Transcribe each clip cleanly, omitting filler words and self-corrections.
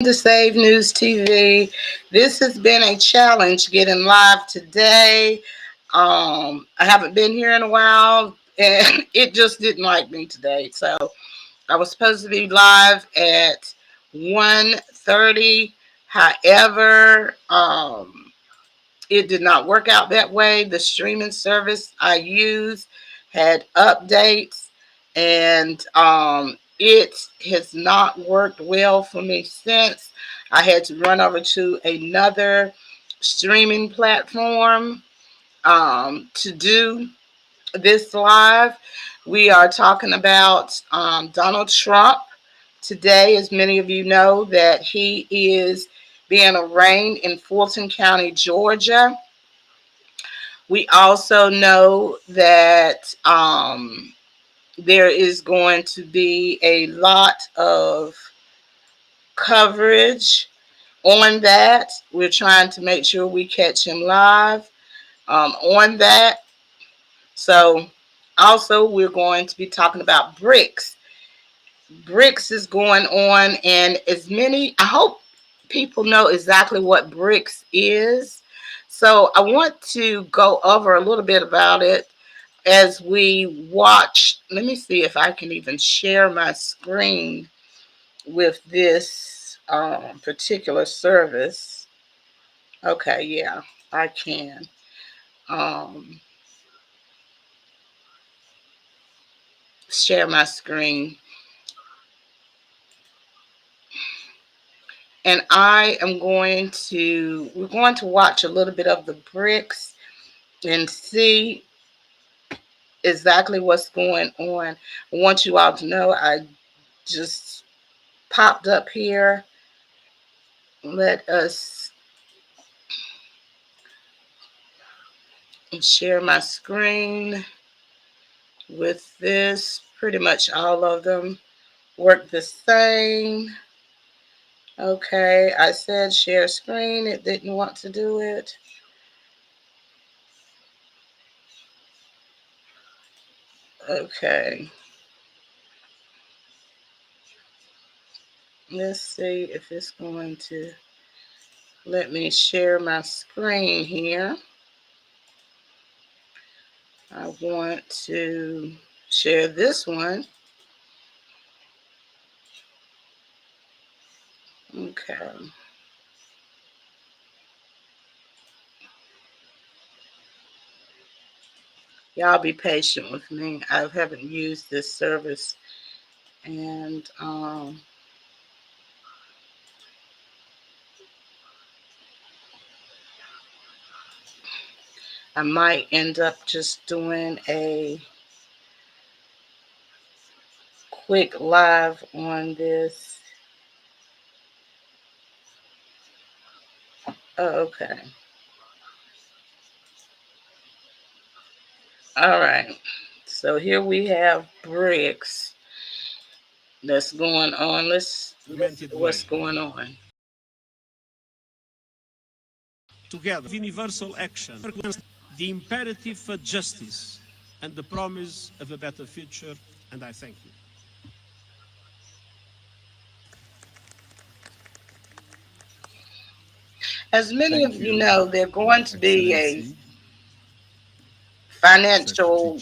To Save News TV. This has been a challenge getting live today. I haven't been here in a while and it just didn't like me today. So I was supposed to be live at 1:30. However, it did not work out that way. The streaming service I used had updates, and it has not worked well for me since. I had to run over to another streaming platform to do this live. We are talking about Donald Trump today. As many of you know, that he is being arraigned in Fulton County, Georgia. We also know that there is going to be a lot of coverage on that. We're trying to make sure we catch him live on that. So, also, we're going to be talking about BRICS. BRICS is going on, and as many, I hope people know exactly what BRICS is. So, I want to go over a little bit about it as we watch. Let me see if I can even share my screen with this particular service. Okay, yeah, I can. Um, Share my screen. And we're going to watch a little bit of the BRICS and see exactly what's going on. I want you all to know I just popped up here. Let us share my screen with this. Pretty much all of them work the same. Okay, I said share screen. It didn't want to do it. Okay. Let's see if it's going to let me share my screen here. I want to share this one. Okay. Y'all be patient with me. I haven't used this service, and I might end up just doing a quick live on this. Oh, okay. All right. So here we have BRICS that's going on. Let's see what's going on. Together, universal action, the imperative for justice, and the promise of a better future, and I thank you. As many of you know, there's going to be a financial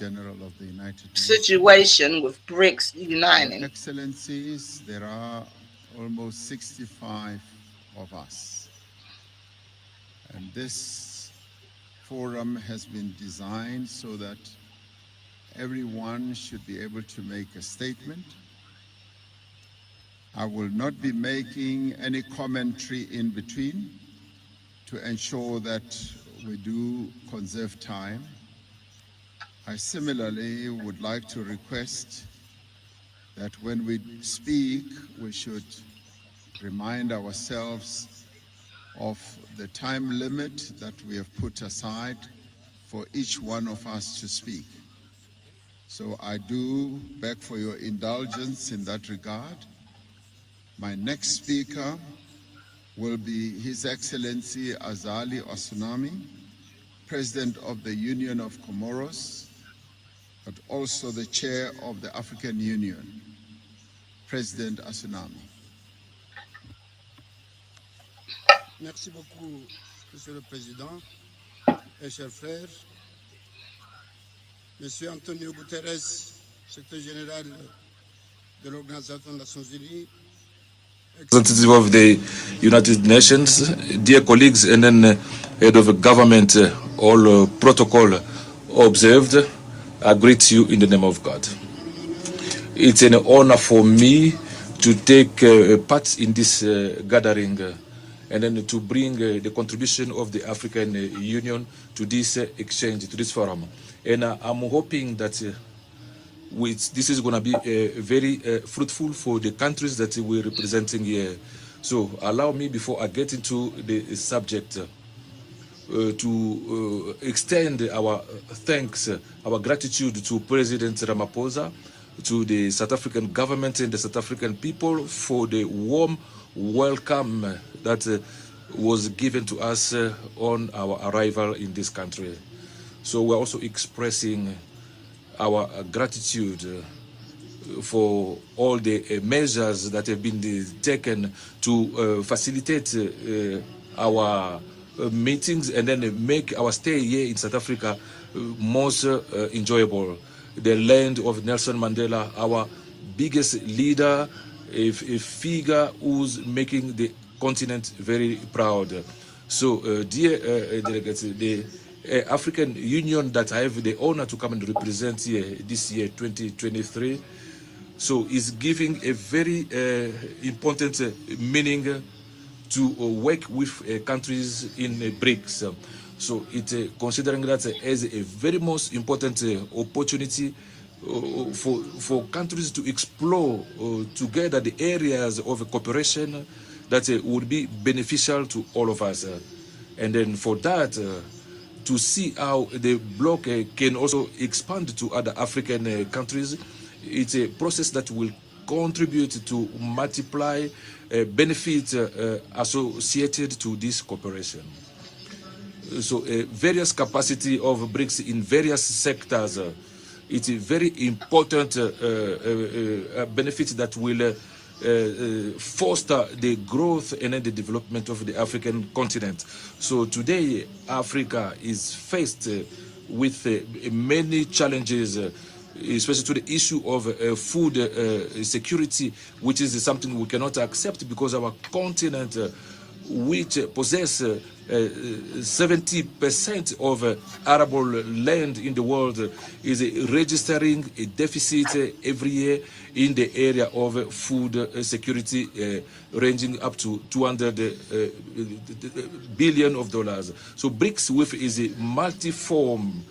situation with BRICS Your uniting. Excellencies, there are almost 65 of us. And this forum has been designed so that everyone should be able to make a statement. I will not be making any commentary in between to ensure that we do conserve time. I similarly would like to request that when we speak, we should remind ourselves of the time limit that we have put aside for each one of us to speak. So I do beg for your indulgence in that regard. My next speaker will be His Excellency Azali Osunami, President of the Union of Comoros, but also the Chair of the African Union, President Asunami. Merci beaucoup, Monsieur le Président et chers frères. Monsieur Antonio Guterres, secrétaire général de l'Organisation des Nations Unies. Representative of the United Nations, dear colleagues, and then head of government, all protocol observed, I greet you in the name of God. It's an honor for me to take part in this gathering and then to bring the contribution of the African Union to this exchange, to this forum. And I'm hoping that this is going to be very fruitful for the countries that we're representing here. So allow me, before I get into the subject, to extend our thanks, our gratitude to President Ramaphosa, to the South African government and the South African people for the warm welcome that was given to us on our arrival in this country. So we're also expressing our gratitude for all the measures that have been taken to facilitate our meetings and then make our stay here in South Africa most enjoyable. The land of Nelson Mandela, our biggest leader, a figure who's making the continent very proud. So, dear delegates, the African Union that I have the honor to come and represent here this year, 2023, so is giving a very important meaning to work with countries in BRICS. So it considering that as a very most important opportunity for countries to explore together the areas of cooperation that would be beneficial to all of us. And then for that, to see how the bloc can also expand to other African countries, it's a process that will contribute to multiply benefits associated to this cooperation. So various capacity of BRICS in various sectors, it's a very important benefit that will foster the growth and the development of the African continent. So today, Africa is faced with many challenges, especially to the issue of food security, which is something we cannot accept because our continent, which possess 70% of arable land in the world, is registering a deficit every year in the area of food security, ranging up to $200 billion. So BRICS, with is a multi-form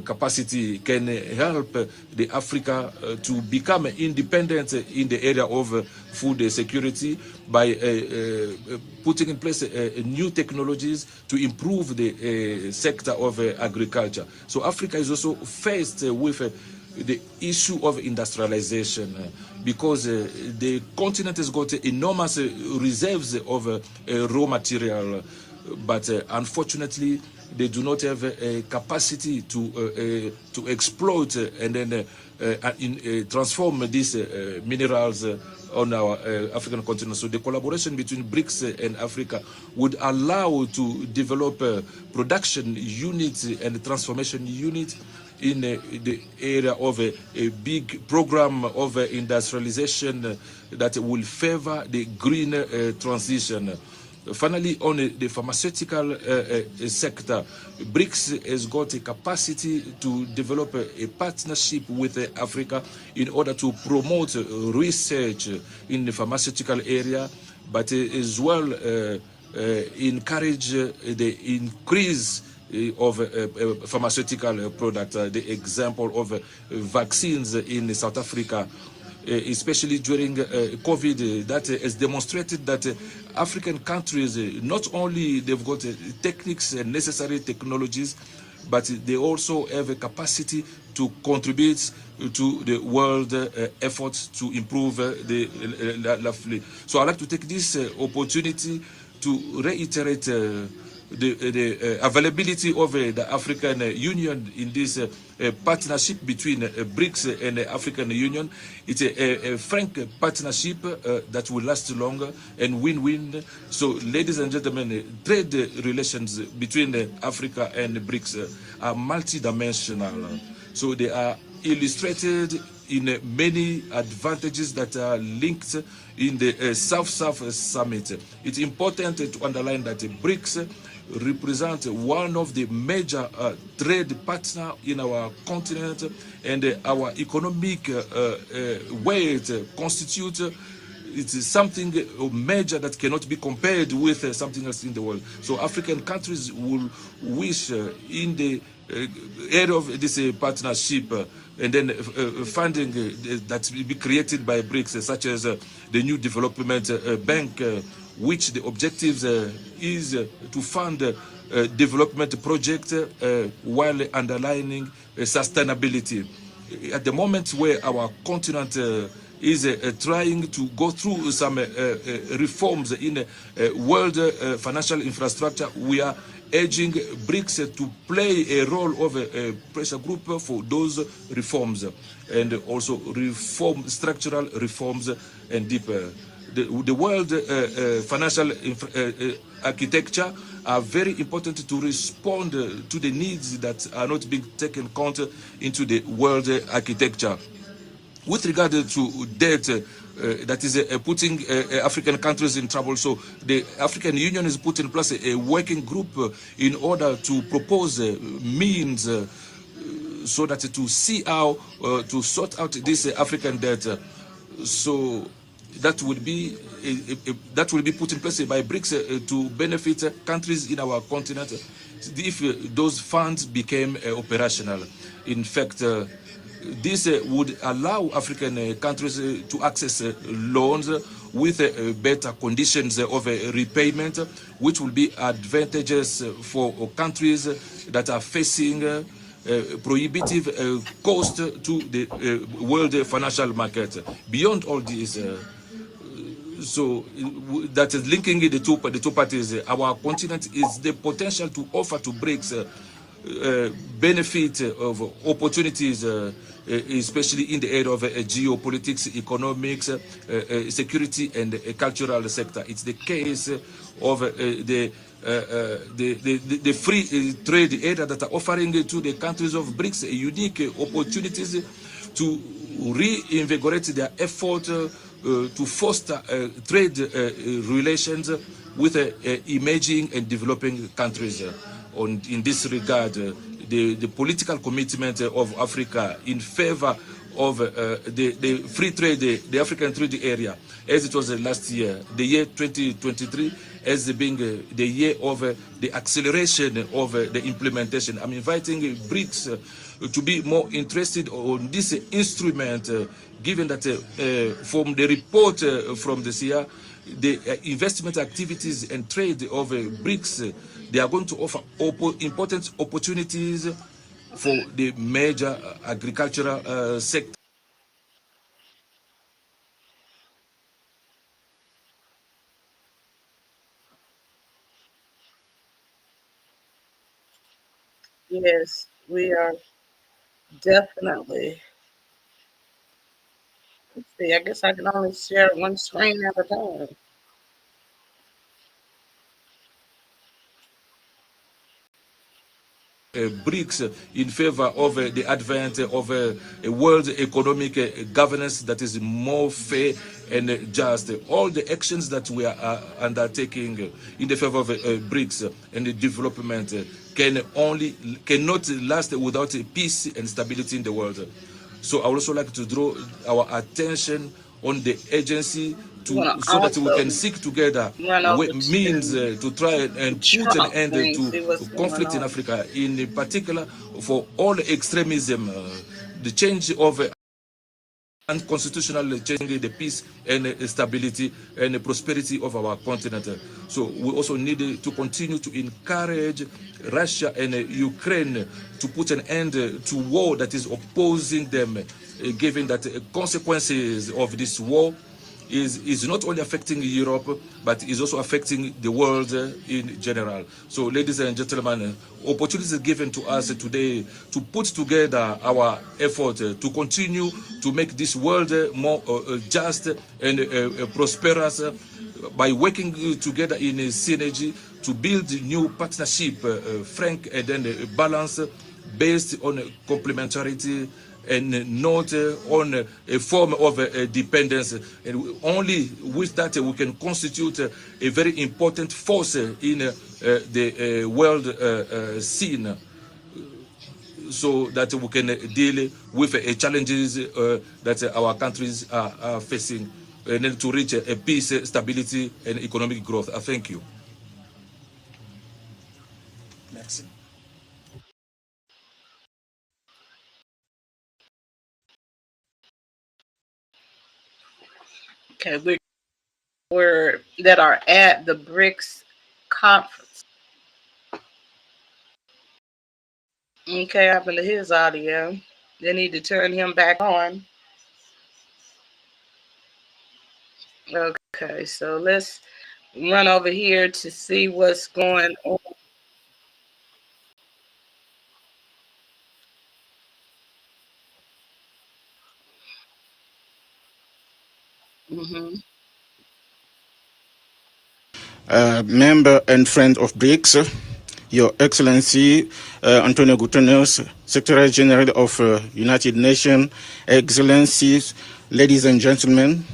capacity, can help the Africa to become independent in the area of food security by putting in place new technologies to improve the sector of agriculture. So Africa is also faced with the issue of industrialization because the continent has got enormous reserves of raw material, but unfortunately they do not have a capacity to exploit and then transform these minerals on our African continent. So the collaboration between BRICS and Africa would allow to develop production units and transformation units in the area of a big program of industrialization that will favor the green transition. Finally, on the pharmaceutical sector, BRICS has got a capacity to develop a partnership with Africa in order to promote research in the pharmaceutical area, but as well encourage the increase of pharmaceutical products. The example of vaccines in South Africa, especially during COVID, that has demonstrated that African countries, not only they've got techniques and necessary technologies, but they also have a capacity to contribute to the world effort to improve the life. So I'd like to take this opportunity to reiterate the availability of the African Union in this partnership between BRICS and the African Union. It's a frank partnership that will last longer and win-win. So, ladies and gentlemen, trade relations between Africa and BRICS are multidimensional. So they are illustrated in many advantages that are linked in the South-South Summit. It's important to underline that BRICS represent one of the major trade partners in our continent, and our economic weight constitutes it's something major that cannot be compared with something else in the world. So African countries will wish in the area of this partnership and then funding that will be created by BRICS, such as the new development bank, which the objectives is to fund development projects while underlining sustainability. At the moment where our continent is trying to go through some reforms in world financial infrastructure, we are urging BRICS to play a role of a pressure group for those reforms, and also structural reforms and deeper. The world financial architecture are very important to respond to the needs that are not being taken account into the world architecture. With regard to debt, that is putting African countries in trouble. So the African Union has put in place a working group in order to propose means so that to see how to sort out this African debt. So that would be put in place by BRICS to benefit countries in our continent if those funds became operational. In fact, this would allow African countries to access loans with better conditions of repayment, which will be advantageous for countries that are facing prohibitive cost to the world financial market. Beyond all this, so that is linking the two parties, our continent is the potential to offer to BRICS benefit of opportunities, especially in the area of geopolitics, economics, security, and cultural sector. It's the case of the free trade area that are offering to the countries of BRICS unique opportunities to reinvigorate their effort to foster trade relations with emerging and developing countries. In this regard, the political commitment of Africa in favor of the free trade, the African trade area, as it was last year, the year 2023, as being the year of the acceleration of the implementation. I'm inviting BRICS to be more interested on this instrument, given that from the report from this year, the investment activities and trade of BRICS, they are going to offer important opportunities for the major agricultural sector. Yes, we are definitely. Let's see, I guess I can only share one screen at a time. BRICS in favor of the advent of a world economic governance that is more fair and just. All the actions that we are undertaking in the favor of BRICS and the development cannot last without peace and stability in the world. So I would also like to draw our attention on the agency so that we can seek together means to try and put an end to conflict in Africa, in particular for all extremism, the change of unconstitutional change, the peace and stability and prosperity of our continent. So we also need to continue to encourage Russia and Ukraine to put an end to war that is opposing them, given that consequences of this war is not only affecting Europe, but is also affecting the world in general. So, ladies and gentlemen, opportunities given to us today to put together our effort to continue to make this world more just and prosperous by working together in synergy to build new partnership, frank and then balance based on complementarity and not on a form of dependence. And only with that we can constitute a very important force in the world scene, so that we can deal with challenges that our countries are facing, and then to reach a peace, stability, and economic growth. Thank you. Merci. Okay, we're that are at the BRICS conference. Okay, happened to his audio. They need to turn him back on. Okay, so let's run over here to see what's going on. Hmm. Member and friend of BRICS, Your Excellency Antonio Guterres, Secretary General of United Nations, Excellencies, ladies and gentlemen,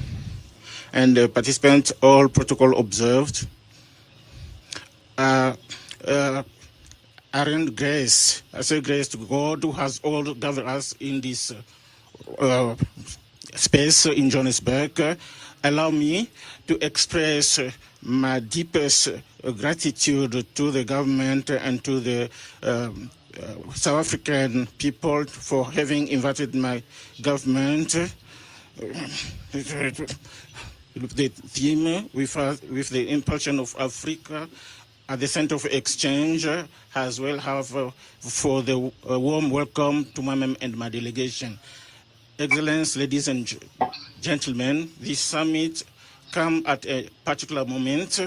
and participants, all protocol observed. I render grace, I say grace to God who has all gathered us in this space in Johannesburg. Allow me to express my deepest gratitude to the government and to the South African people for having invited my government. The theme with the impulsion of Africa at the center of exchange, as well have for the warm welcome to my and my delegation. Excellence, ladies and gentlemen, this summit comes at a particular moment.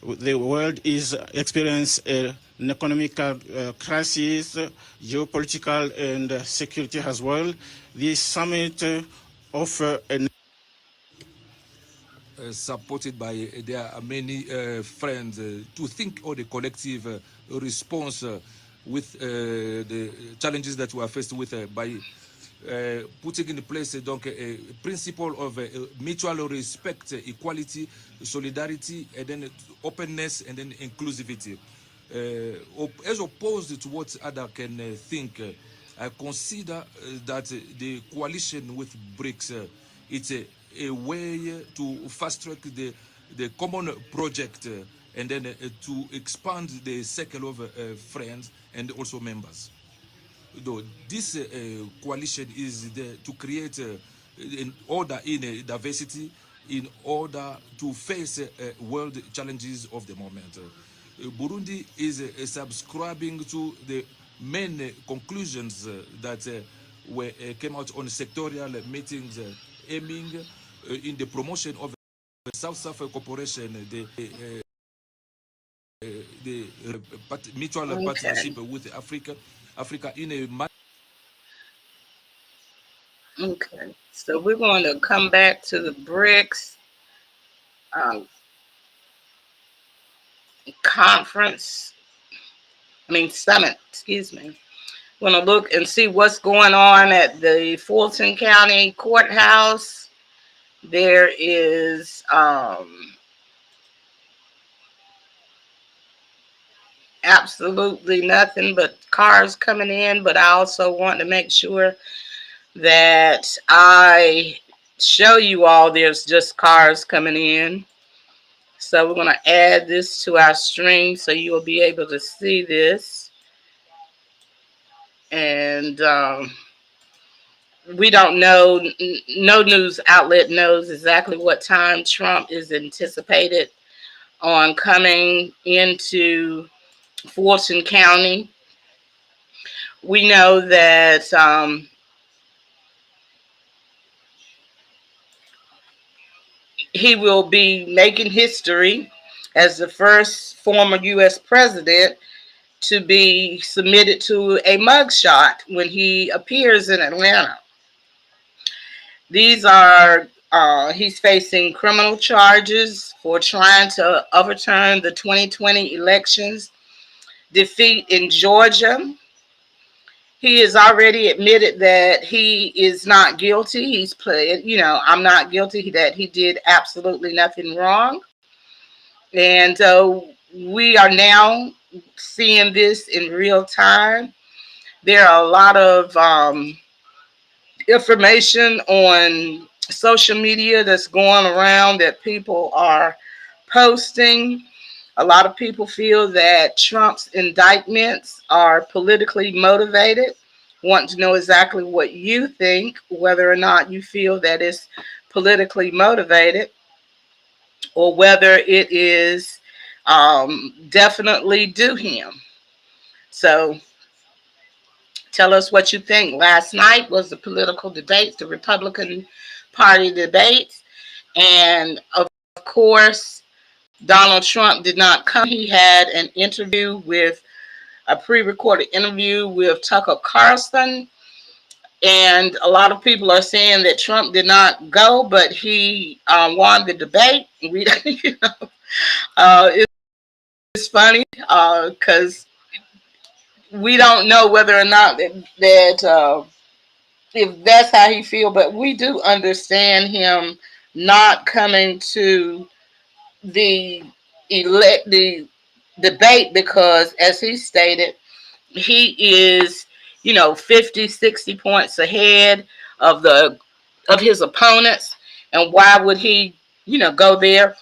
The world is experiencing an economic crisis, geopolitical and security as well. This summit offers an supported by there are many friends to think of the collective response with the challenges that we are faced with by putting in place donc a principle of mutual respect, equality, solidarity, and then openness and then inclusivity. As opposed to what others can think, I consider that the coalition with BRICS it's a way to fast track the common project and then to expand the circle of friends and also members. Though this coalition is there to create an order in diversity in order to face world challenges of the moment. Burundi is subscribing to the main conclusions that came out on sectorial meetings aiming in the promotion of South-South cooperation, the mutual partnership with Africa in a Okay, so we're going to come back to the BRICS conference. Summit. Excuse me. We're going to look and see what's going on at the Fulton County courthouse. There is absolutely nothing but cars coming in, but I also want to make sure that I show you all there's just cars coming in. So we're going to add this to our stream so you'll be able to see this. And we don't know, no news outlet knows exactly what time Trump is anticipated on coming into Fulton County. We know that he will be making history as the first former U.S. president to be submitted to a mugshot when he appears in Atlanta. These are he's facing criminal charges for trying to overturn the 2020 elections, defeat in Georgia. He has already admitted that he is not guilty. He's played, I'm not guilty, that he did absolutely nothing wrong. And we are now seeing this in real time. There are a lot of information on social media that's going around that people are posting. A lot of people feel that Trump's indictments are politically motivated. Want to know exactly what you think, whether or not you feel that it's politically motivated or whether it is definitely due him. So tell us what you think. Last night was the political debates, the Republican Party debates. And of course, Donald Trump did not come. He had an interview with a pre-recorded interview with Tucker Carlson. And a lot of people are saying that Trump did not go, but he won the debate. We, it's funny because we don't know whether or not that if that's how he feels, but we do understand him not coming to the the debate because, as he stated, he is 50, 60 points ahead of his opponents, and why would he go there?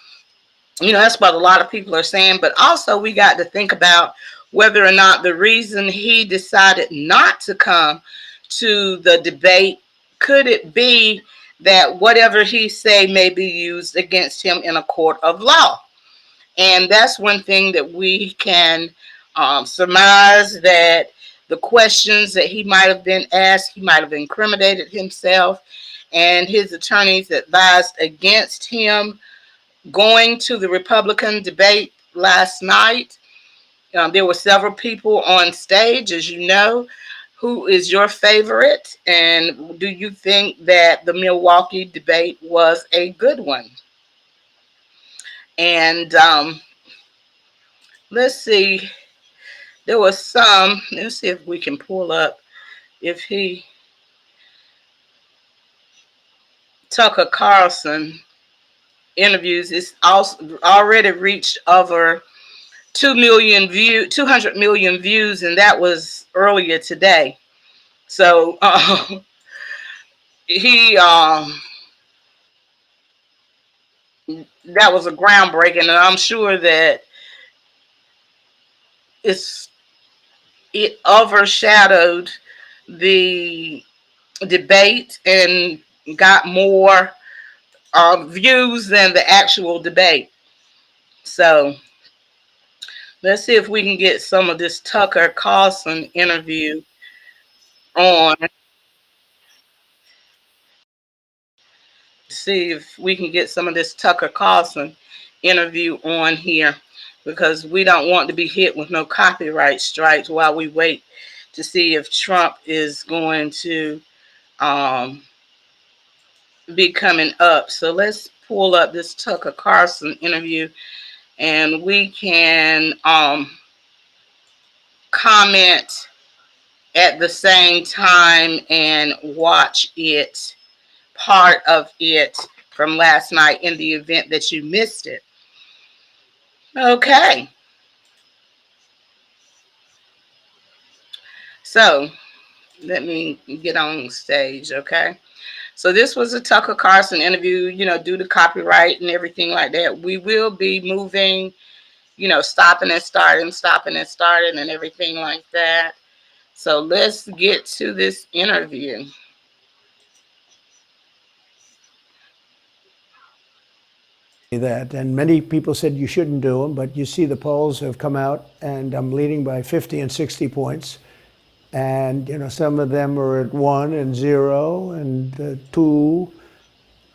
That's what a lot of people are saying. But also we got to think about whether or not the reason he decided not to come to the debate, could it be that whatever he say may be used against him in a court of law? And that's one thing that we can surmise, that the questions that he might have been asked, he might have incriminated himself, and his attorneys advised against him going to the Republican debate last night. There were several people on stage, as you know. Who is your favorite? And do you think that the Milwaukee debate was a good one? And let's see. There was some. Let's see if we can pull up. If he, Tucker Carlson interviews, it's also already reached over 200 million views, and that was earlier today. So he that was a groundbreaking, and I'm sure that it overshadowed the debate and got more views than the actual debate. So let's see if we can get some of this Tucker Carlson interview on. See if we can get some of this Tucker Carlson interview on here, because we don't want to be hit with no copyright strikes while we wait to see if Trump is going to be coming up. So let's pull up this Tucker Carlson interview, and we can comment at the same time and watch it, part of it from last night, in the event that you missed it. Okay. So let me get on stage, okay? So this was a Tucker Carlson interview, due to copyright and everything like that. We will be moving, stopping and starting and everything like that. So let's get to this interview. That, and many people said you shouldn't do them, but you see the polls have come out, and I'm leading by 50 and 60 points. And some of them are at 1 and 0 and 2.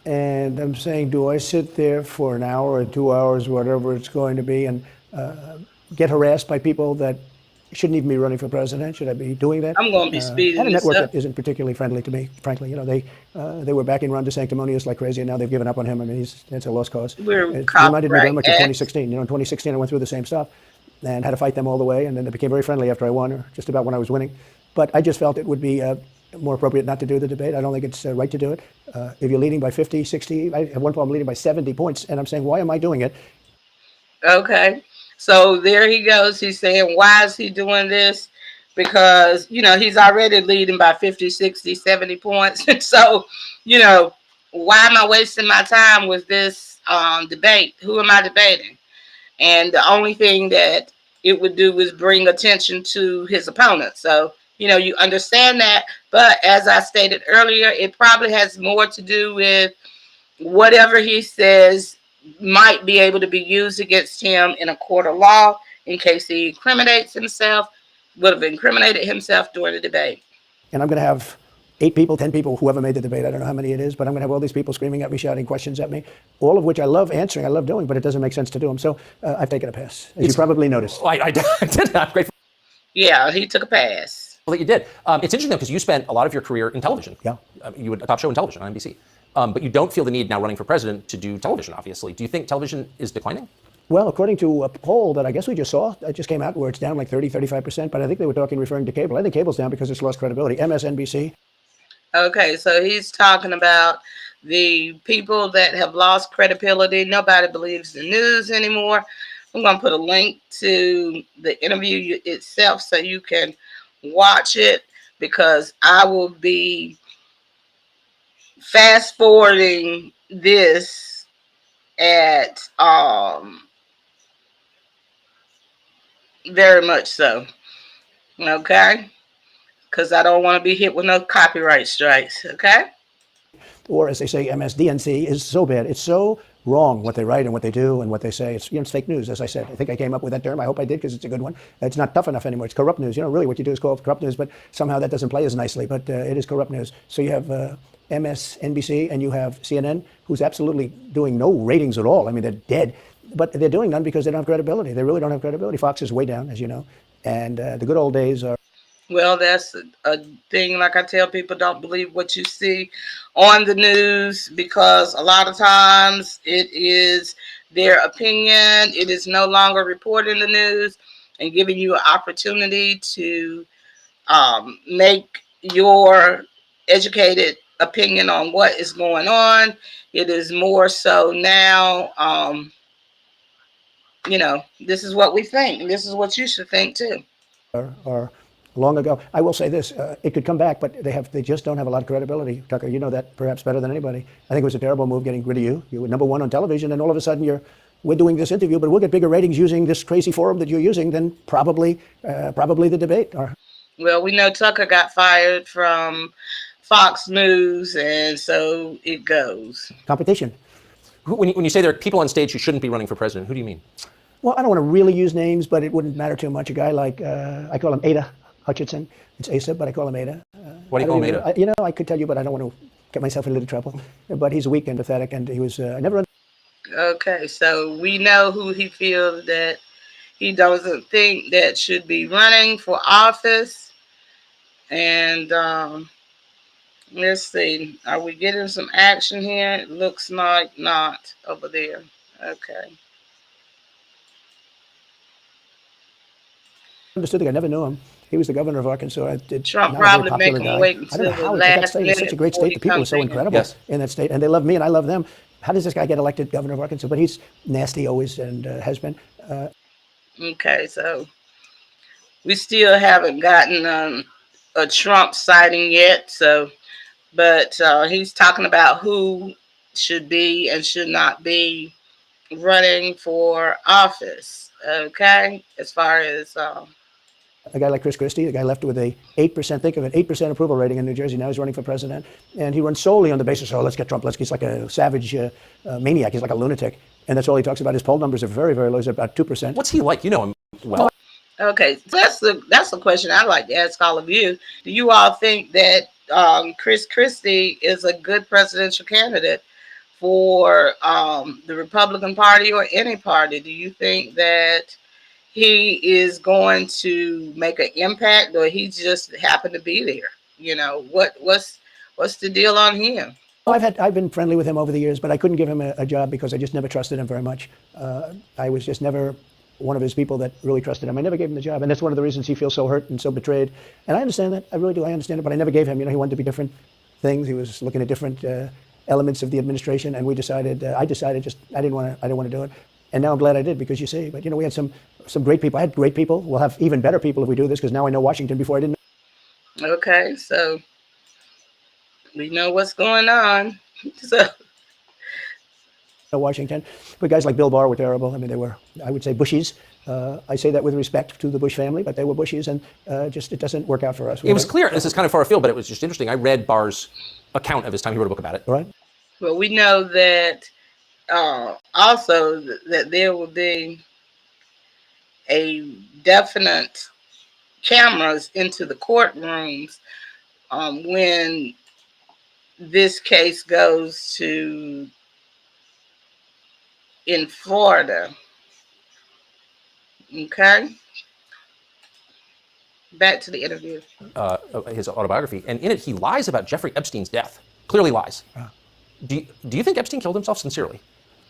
And I'm saying, do I sit there for an hour or 2 hours, whatever it's going to be, and get harassed by people that shouldn't even be running for president? Should I be doing that? I'm going to be And speeding a this network up. that isn't particularly friendly to me, frankly. You know, they were backing Ron DeSanctimonious like crazy, and now they've given up on him. I mean, it's a lost cause. We're It reminded me very copyright much of act. 2016. You know, in 2016, I went through the same stuff and had to fight them all the way, and then they became very friendly after I won, or just about when I was winning. But I just felt it would be more appropriate not to do the debate. I don't think it's right to do it. If you're leading by 50, 60, at one point I'm leading by 70 points, and I'm saying, why am I doing it? Okay. So there he goes. He's saying, why is he doing this? Because, you know, he's already leading by 50, 60, 70 points. So, you know, why am I wasting my time with this debate? Who am I debating? And the only thing that it would do is bring attention to his opponent. So, you know, you understand that. But as I stated earlier, it probably has more to do with whatever he says might be able to be used against him in a court of law in case he incriminates himself, would have incriminated himself during the debate. And I'm going to have 8 people, 10 people, whoever made the debate, I don't know how many it is, but I'm going to have all these people screaming at me, shouting questions at me, all of which I love answering, I love doing, but it doesn't make sense to do them. So I've taken a pass, as you probably noticed. I did. I'm grateful Yeah, he took a pass. that you did. It's interesting, though, because you spent a lot of your career in television. Yeah. You had a top show in television on NBC. But you don't feel the need now running for president to do television, obviously. Do you think television is declining? Well, according to a poll that I guess we just saw, it just came out where it's down like 30, 35%, but I think they were referring to cable. I think cable's down because it's lost credibility. MSNBC. Okay, so he's talking about the people that have lost credibility. Nobody believes the news anymore. I'm going to put a link to the interview itself so you can watch it, because I will be fast forwarding this at very much so. Okay? Because I don't want to be hit with no copyright strikes. Okay? Or as they say, MSDNC is so bad. It's so wrong what they write and what they do and what they say. It's, you know, it's fake news, as I said. I think I came up with that term. I hope I did, because it's a good one. It's not tough enough anymore. It's corrupt news. You know, really what you do is call it corrupt news, but somehow that doesn't play as nicely. But it is corrupt news. So you have MSNBC and you have CNN, who's absolutely doing no ratings at all. I mean, they're dead. But they're doing none because they don't have credibility. They really don't have credibility. Fox is way down, as you know. And the good old days are. Well, that's a thing. Like I tell people, don't believe what you see on the news, because a lot of times it is their opinion. It is no longer reporting the news and giving you an opportunity to make your educated opinion on what is going on. It is more so now, you know, this is what we think. This is what you should think too. Are long ago. I will say this: it could come back, but they just don't have a lot of credibility. Tucker, you know that perhaps better than anybody. I think it was a terrible move getting rid of you. You were number one on television, and all of a sudden we're doing this interview, but we'll get bigger ratings using this crazy forum that you're using than probably the debate. Well, we know Tucker got fired from Fox News, and so it goes. Competition. When you say there are people on stage who shouldn't be running for president, who do you mean? Well, I don't want to really use names, but it wouldn't matter too much. A guy like, I call him Ada Hutchinson. It's Asa, but I call him Ada. Why do you call him Ada? You know, I could tell you, but I don't want to get myself in a little trouble. But he's weak and pathetic, and he was, I never. Okay, so we know who he feels that he doesn't think that should be running for office. And let's see, are we getting some action here? It looks like not over there. Okay. Understood the guy, never knew him. He was the governor of Arkansas. Trump probably make him wait I don't know until how the that last state is such a great state. The people are so incredible in that state, and they love me and I love them. How does this guy get elected governor of Arkansas? But he's nasty always and has been. Okay, so we still haven't gotten a Trump sighting yet. So, but he's talking about who should be and should not be running for office. Okay, as far as a guy like Chris Christie, a guy left with a 8%, think of it, 8% approval rating in New Jersey. Now he's running for president. And he runs solely on the basis, oh, let's get Trump. He's like a savage maniac. He's like a lunatic. And that's all he talks about. His poll numbers are very, very low. He's about 2%. What's he like? You know him well. Okay, so that's the question I'd like to ask all of you. Do you all think that Chris Christie is a good presidential candidate for the Republican Party or any party? Do you think that he is going to make an impact, or he just happened to be there? You know, what's the deal on him? I've been friendly with him over the years, but I couldn't give him a job because I just never trusted him very much. I was just never one of his people that really trusted him. I never gave him the job, and that's one of the reasons he feels so hurt and so betrayed. And I understand that. I really do. I understand it, but I never gave him. You know, he wanted to be different things. He was looking at different elements of the administration, and we decided. I decided just I didn't want to do it. And now I'm glad I did, because you see. But you know, we had some great people. I had great people. We'll have even better people if we do this, because now I know Washington before I didn't. Okay, so we know what's going on. So Washington, but guys like Bill Barr were terrible. I mean, they were, I would say, Bushies. I say that with respect to the Bush family, but they were Bushies, and just it doesn't work out for us. It was clear. This is kind of far afield, but it was just interesting. I read Barr's account of his time. He wrote a book about it. All right. Well, we know that also that there will be a definite cameras into the courtrooms when this case goes to in Florida. Okay. Back to the interview. His autobiography, and in it he lies about Jeffrey Epstein's death. Clearly lies. Do you think Epstein killed himself sincerely?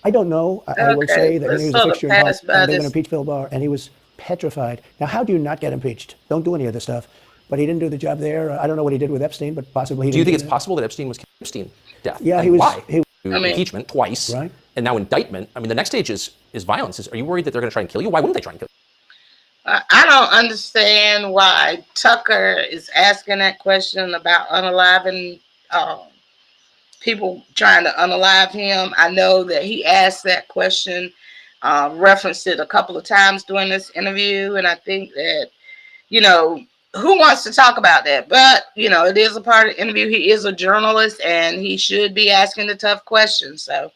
I don't know. I will say that he was a fixture in House, and they're going to impeach Bill Barr, and he was petrified. Now, how do you not get impeached? Don't do any of this stuff. But he didn't do the job there. I don't know what he did with Epstein, but possibly he didn't. Do you think it's possible that Epstein was killed? Epstein death? Yeah, and he was. Why? I mean, impeachment twice, right? And now indictment. I mean, the next stage is violence. Are you worried that they're going to try and kill you? Why wouldn't they try and kill you? I don't understand why Tucker is asking that question about unaliving people, trying to unalive him. I know that he asked that question, referenced it a couple of times during this interview, and I think that, you know, who wants to talk about that? But, you know, it is a part of the interview. He is a journalist, and he should be asking the tough questions. So,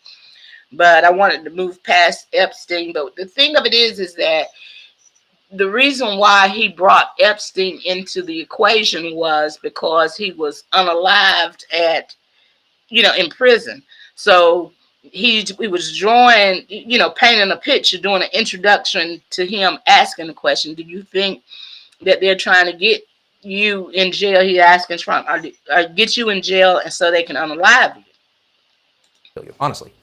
but I wanted to move past Epstein. But the thing of it is that the reason why he brought Epstein into the equation was because he was unalived at, you know, in prison. So he was drawing, you know, painting a picture, doing an introduction to him asking the question, do you think that they're trying to get you in jail? He asking Trump, or get you in jail and so they can unalive you? Honestly.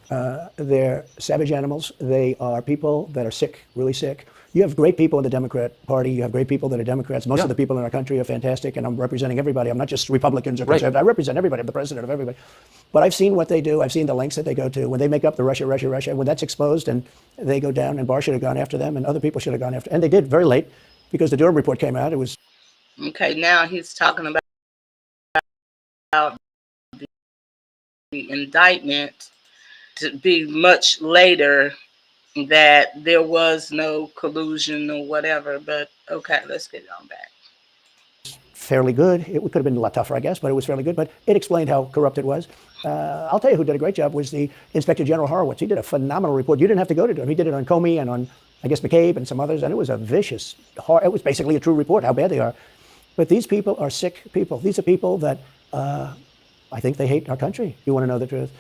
They're savage animals. They are people that are sick, really sick. You have great people in the Democrat Party. You have great people that are Democrats. Most of the people in our country are fantastic, and I'm representing everybody. I'm not just Republicans or conservatives. I represent everybody. I'm the president of everybody. But I've seen what they do. I've seen the lengths that they go to. When they make up the Russia, when that's exposed and they go down, and Barr should have gone after them, and other people should have gone after them. And they did very late, because the Durham report came out. It was... Okay, now he's talking about the indictment to be much later, that there was no collusion or whatever. But okay, let's get on back. Fairly good. It could have been a lot tougher, I guess, but it was fairly good. But it explained how corrupt it was. I'll tell you who did a great job was the Inspector General Horowitz. He did a phenomenal report. You didn't have to go to him. He did it on Comey and on, I guess, McCabe and some others, and it was a vicious, it was basically a true report, how bad they are. But these people are sick people. These are people that I think they hate our country. You want to know the truth.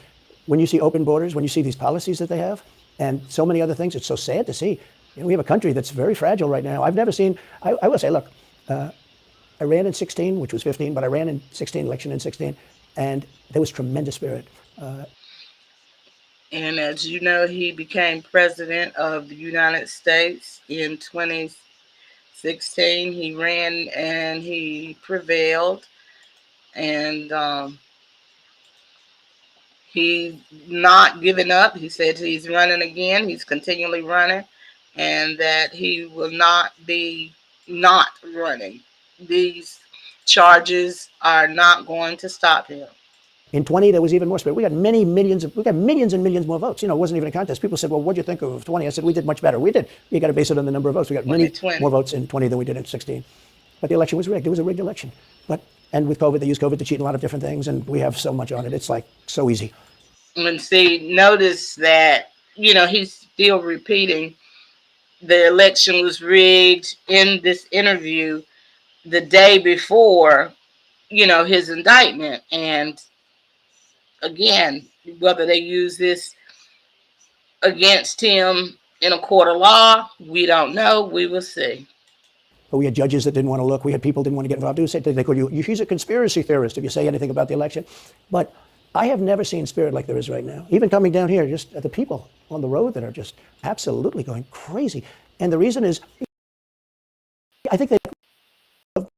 When you see open borders, when you see these policies that they have, and so many other things, it's so sad to see. You know, we have a country that's very fragile right now. I've never seen, I will say, look, I ran in 16, which was 15, but I ran in 16, election in 16, and there was tremendous spirit. And as you know, he became president of the United States in 2016. He ran and he prevailed. And he's not giving up. He said he's running again. He's continually running, and that he will not be not running. These charges are not going to stop him. In 20, there was even more spirit. We got millions and millions more votes. You know, it wasn't even a contest. People said, well, what do you think of 20? I said, we did much better. We did. You got to base it on the number of votes. We got many more votes in 20 than we did in 16. But the election was rigged. It was a rigged election. And with COVID, they used COVID to cheat in a lot of different things, and we have so much on it. It's like so easy. And see, notice that, you know, he's still repeating the election was rigged in this interview the day before, you know, his indictment. And again, Whether they use this against him in a court of law, we don't know. We will see. But we had judges that didn't want to look. We had people didn't want to get involved. They called you, she's a conspiracy theorist if you say anything about the election. But I have never seen spirit like there is right now. Even coming down here, just the people on the road that are just absolutely going crazy. And the reason is, I think they love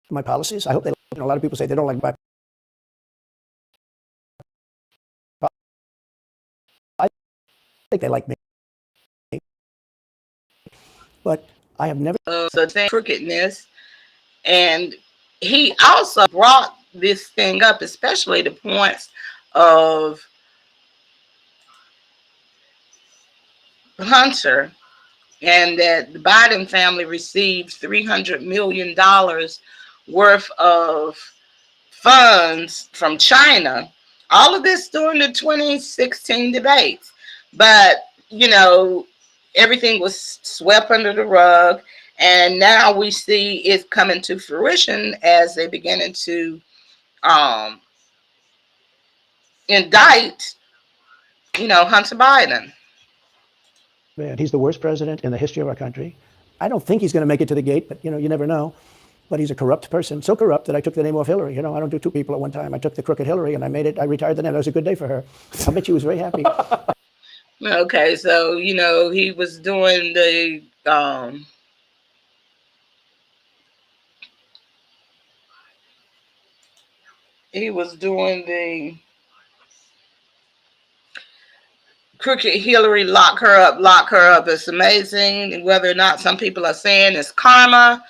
my policies. I hope they, a lot of people say they don't like my I think they like me. But I have never The crookedness, and he also brought this thing up, especially the points of Hunter, and that the Biden family received $300 million worth of funds from China. All of this during the 2016 debates. But, everything was swept under the rug. And now we see it coming to fruition as they beginning to indict, Hunter Biden. Man, he's the worst president in the history of our country. I don't think he's going to make it to the gate, but, you never know. But he's a corrupt person, so corrupt that I took the name off Hillary. I don't do two people at one time. I took the crooked Hillary and I retired the name. That was a good day for her. I bet she was very happy. Okay, so, he was doing the crooked Hillary, lock her up. It's amazing whether or not some people are saying it's karma,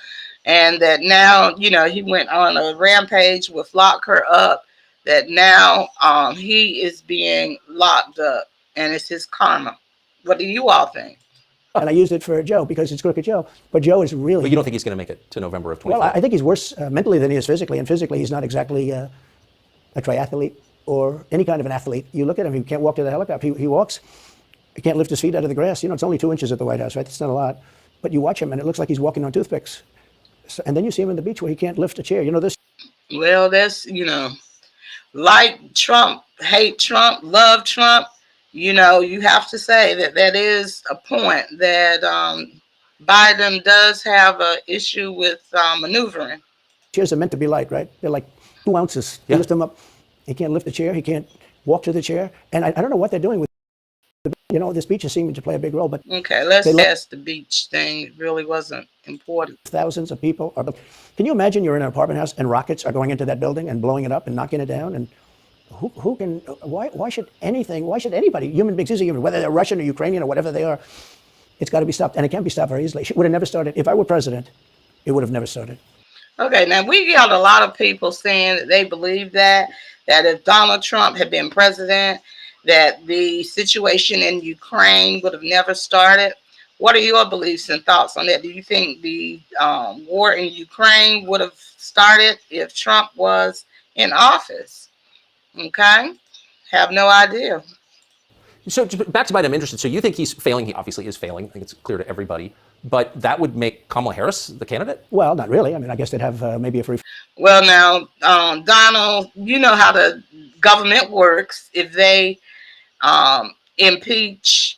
and that now, he went on a rampage with lock her up, that now he is being locked up and it's his karma. What do you all think? And I used it for Joe because it's crooked Joe. But Joe is really... But you don't think he's going to make it to November of 2024? Well, I think he's worse mentally than he is physically. And physically, he's not exactly a triathlete or any kind of an athlete. You look at him, he can't walk to the helicopter. He walks, he can't lift his feet out of the grass. It's only 2 inches at the White House, right? It's not a lot. But you watch him, and it looks like he's walking on toothpicks. So, and then you see him on the beach where he can't lift a chair. This... Well, that's, like Trump, hate Trump, love Trump. You have to say that is a point that Biden does have an issue with maneuvering. Chairs are meant to be light, right? They're like 2 ounces. You lift them up. He can't lift the chair. He can't walk to the chair. And I don't know what they're doing with this beach is seeming to play a big role. But okay, let's ask the beach thing. It really wasn't important. Thousands of people are. Can you imagine you're in an apartment house and rockets are going into that building and blowing it up and knocking it down? And who can? Why should anything? Why should anybody? Human beings, is a human, whether they're Russian or Ukrainian or whatever they are, it's got to be stopped, and it can't be stopped very easily. It would have never started if I were president. It would have never started. Okay, now we got a lot of people saying that they believe that if Donald Trump had been president, that the situation in Ukraine would have never started. What are your beliefs and thoughts on that? Do you think the war in Ukraine would have started if Trump was in office? Okay, have no idea. So back to Biden, I'm interested. So you think he's failing? He obviously is failing. I think it's clear to everybody. But that would make Kamala Harris the candidate? Well, not really. I mean, I guess they'd have maybe a free... Well, now, Donald, you know how the government works. If they impeach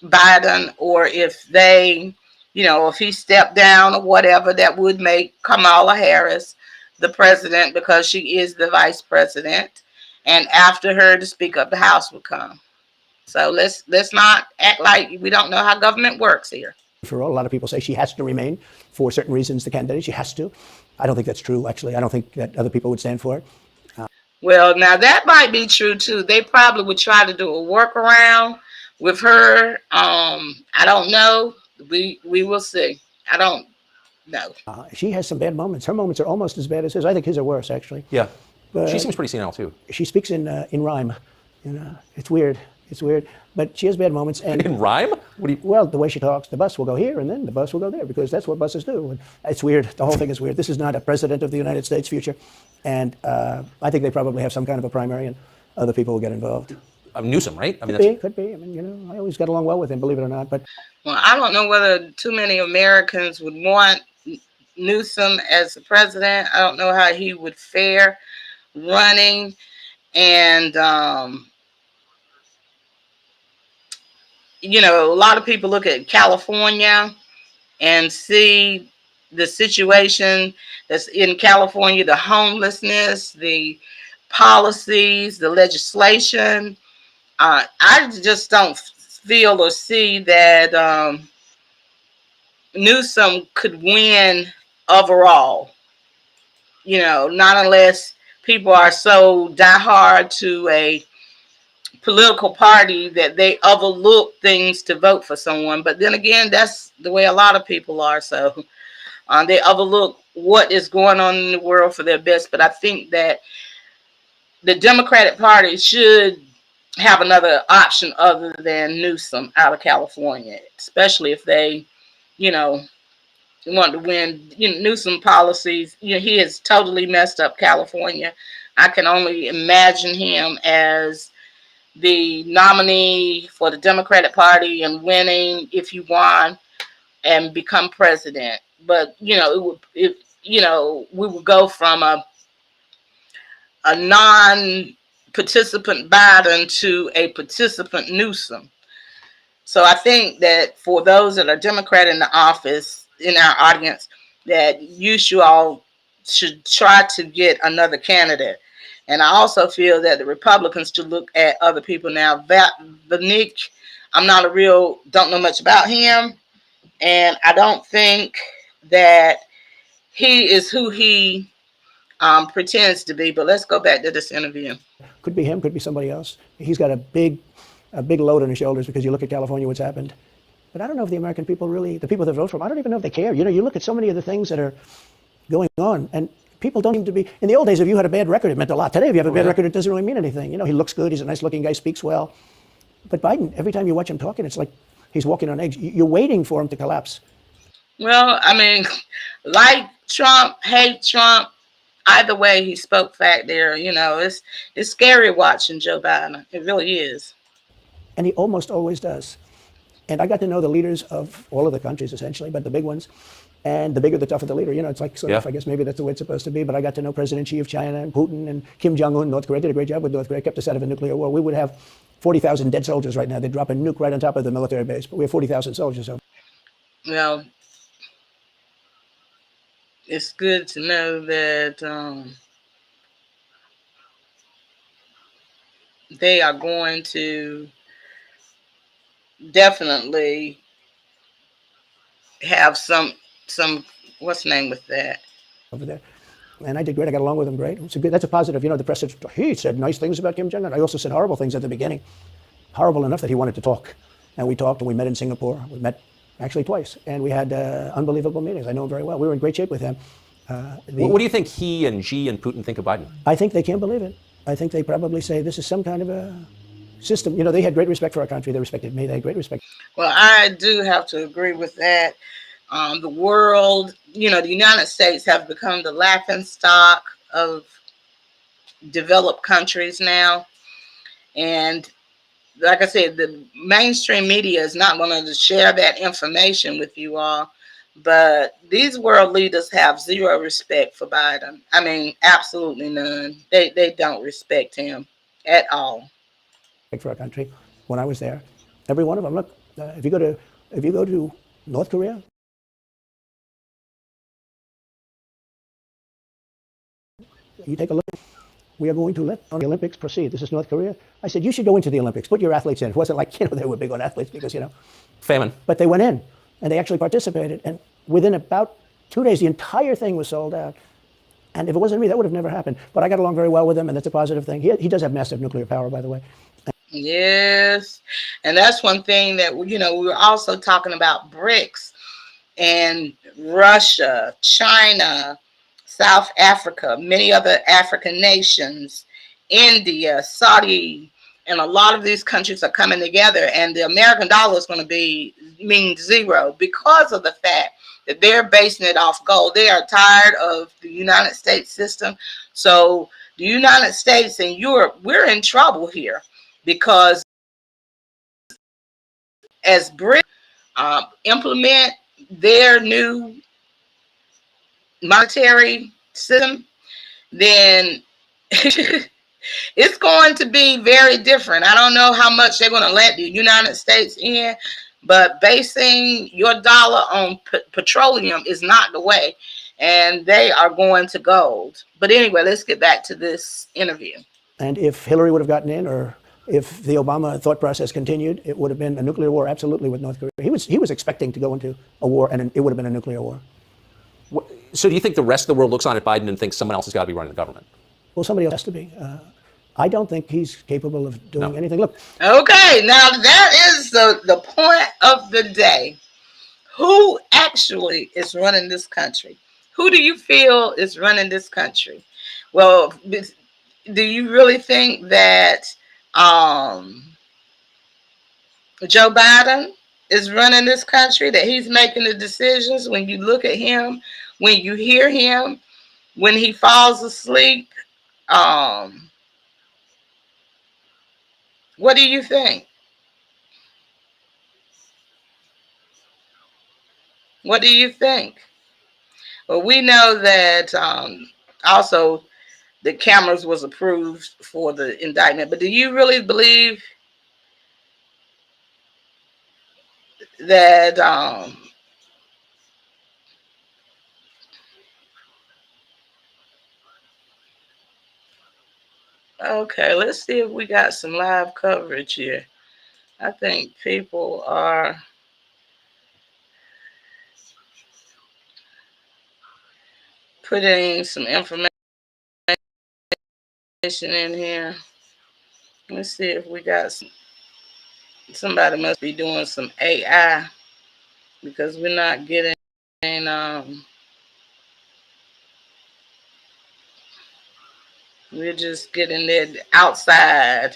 Biden, or if they, if he stepped down or whatever, that would make Kamala Harris the president, because she is the vice president. And after her, the Speaker of the House would come. So let's not act like we don't know how government works here. For a lot of people say she has to remain for certain reasons, the candidate. She has to. I don't think that's true, actually. I don't think that other people would stand for it. Well, now that might be true, too. They probably would try to do a workaround with her. I don't know. We will see. I don't know. She has some bad moments. Her moments are almost as bad as his. I think his are worse, actually. Yeah. But she seems pretty senile, too. She speaks in rhyme. It's weird. It's weird. But she has bad moments. And in rhyme? Well, the way she talks, the bus will go here and then the bus will go there, because that's what buses do. And it's weird. The whole thing is weird. This is not a president of the United States future. And I think they probably have some kind of a primary and other people will get involved. Newsom, right? I mean, could be. I mean, I always got along well with him, believe it or not. But well, I don't know whether too many Americans would want Newsom as the president. I don't know how he would fare running. And a lot of people look at California and see the situation that's in California, the homelessness, the policies, the legislation. I just don't feel or see that Newsom could win overall. Not unless people are so diehard to a political party that they overlook things to vote for someone. But then again, that's the way a lot of people are. So they overlook what is going on in the world for their best. But I think that the Democratic Party should have another option other than Newsom out of California, especially if they, you know, want to win. Newsom policies, he has totally messed up California. I can only imagine him as the nominee for the Democratic Party and winning if he won and become president. But we would go from a non-participant Biden to a participant Newsom. So I think that for those that are Democrat in the office, in our audience, that you should try to get another candidate. And I also feel that the Republicans should look at other people. Now, Vanik, don't know much about him. And I don't think that he is who he pretends to be. But let's go back to this interview. Could be him, could be somebody else. He's got a big load on his shoulders because you look at California, what's happened. But I don't know if the American people really, the people that vote for him, I don't even know if they care. You look at so many of the things that are going on, and people don't seem to be. In the old days, if you had a bad record, it meant a lot. Today, if you have a bad record, it doesn't really mean anything. He looks good. He's a nice-looking guy, speaks well. But Biden, every time you watch him talking, it's like he's walking on eggs. You're waiting for him to collapse. Well, I mean, like Trump, hate Trump. Either way, he spoke fact there. It's scary watching Joe Biden. It really is. And he almost always does. And I got to know the leaders of all of the countries, essentially, but the big ones. And the bigger, the tougher the leader. It's like sort of, I guess maybe that's the way it's supposed to be. But I got to know President Xi of China and Putin and Kim Jong-un. North Korea did a great job with North Korea, kept us out of a nuclear war. We would have 40,000 dead soldiers right now. They'd drop a nuke right on top of the military base. But we have 40,000 soldiers. So. Well, it's good to know that they are going to definitely have some what's the name with that over there. And I did great. I got along with him great. That's a positive. The press said he said nice things about Kim Jong-un. I also said horrible things at the beginning. Horrible enough that he wanted to talk. And we talked, and we met in Singapore. We met actually twice, and we had unbelievable meetings. I know him very well. We were in great shape with him. What do you think he and Xi and Putin think of Biden? I think they can't believe it. I think they probably say this is some kind of a system. They had great respect for our country. They respected me. They had great respect. Well, I do have to agree with that. The world, the United States have become the laughingstock of developed countries now. And like I said, the mainstream media is not going to share that information with you all. But these world leaders have zero respect for Biden. I mean, absolutely none. They don't respect him at all. For our country, when I was there, every one of them. Look, if you go to North Korea, you take a look. We are going to let the Olympics proceed. This is North Korea. I said, you should go into the Olympics. Put your athletes in. It wasn't like they were big on athletes because famine. But they went in. And they actually participated. And within about 2 days, the entire thing was sold out. And if it wasn't me, that would have never happened. But I got along very well with him, and that's a positive thing. He does have massive nuclear power, by the way. Yes. And that's one thing that, we were also talking about BRICS and Russia, China, South Africa, many other African nations, India, Saudi, and a lot of these countries are coming together, and the American dollar is going to mean zero because of the fact that they're basing it off gold. They are tired of the United States system. So the United States and Europe, we're in trouble here because as BRICS implement their new monetary system, then It's going to be very different. I don't know how much they're going to let the United States in, but basing your dollar on petroleum is not the way. And they are going to gold. But anyway, let's get back to this interview. And if Hillary would have gotten in, or if the Obama thought process continued, it would have been a nuclear war, absolutely, with North Korea. He was expecting to go into a war, and it would have been a nuclear war. So do you think the rest of the world looks on at Biden and thinks someone else has got to be running the government? Well, somebody else has to be. I don't think he's capable of doing anything. Look. Okay, now that is the point of the day. Who actually is running this country? Who do you feel is running this country? Well, do you really think that Joe Biden is running this country, that he's making the decisions? When you look at him, when you hear him, when he falls asleep, what do you think? What do you think? Well, we know that also the cameras was approved for the indictment, but do you really believe that okay, let's see if we got some live coverage here. I think people are putting some information in here. Let's see if we got somebody must be doing some AI, because we're not getting we're just getting it outside,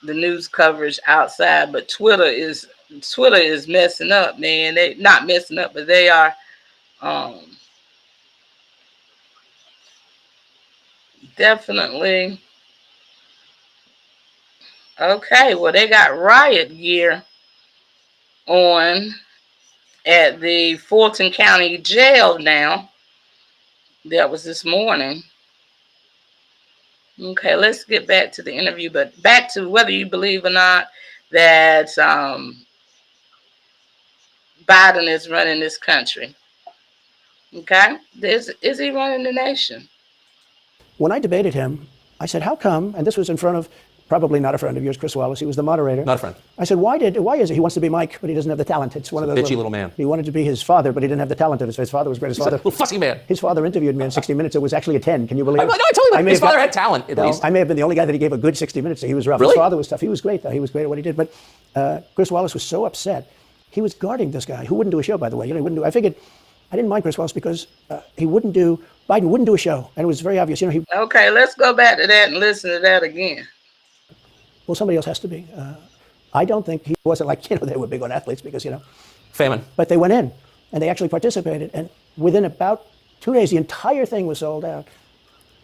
the news coverage outside. But Twitter is messing up, man. They not messing up, but they are definitely okay. Well, they got riot gear on at the Fulton County jail now. That was this morning. Okay, let's get back to the interview, but back to whether you believe or not that Biden is running this country. Okay, is he running the nation? When I debated him, I said, how come, and this was in front of, probably not a friend of yours, Chris Wallace, he was the moderator. Not a friend. I said, why is it? He wants to be Mike, but he doesn't have the talent. It's one of those bitchy little man. He wanted to be his father, but he didn't have the talent of his father was great. His father, little fussy man. His father interviewed me in 60 Minutes. It was actually a 10. Can you believe it? No, I told you, his father had talent, at least. I may have been the only guy that he gave a good 60 Minutes to. He was rough. Really? His father was tough. He was great, though. He was great at what he did. But Chris Wallace was so upset. He was guarding this guy, who wouldn't do a show, by the way. He wouldn't do. I figured I didn't mind Chris Wallace because Biden wouldn't do a show. And it was very obvious. Okay, let's go back to that and listen to that again. Well, somebody else has to be. I don't think he wasn't like, they were big on athletes because, Famine. But they went in and they actually participated. And within about 2 days, the entire thing was sold out.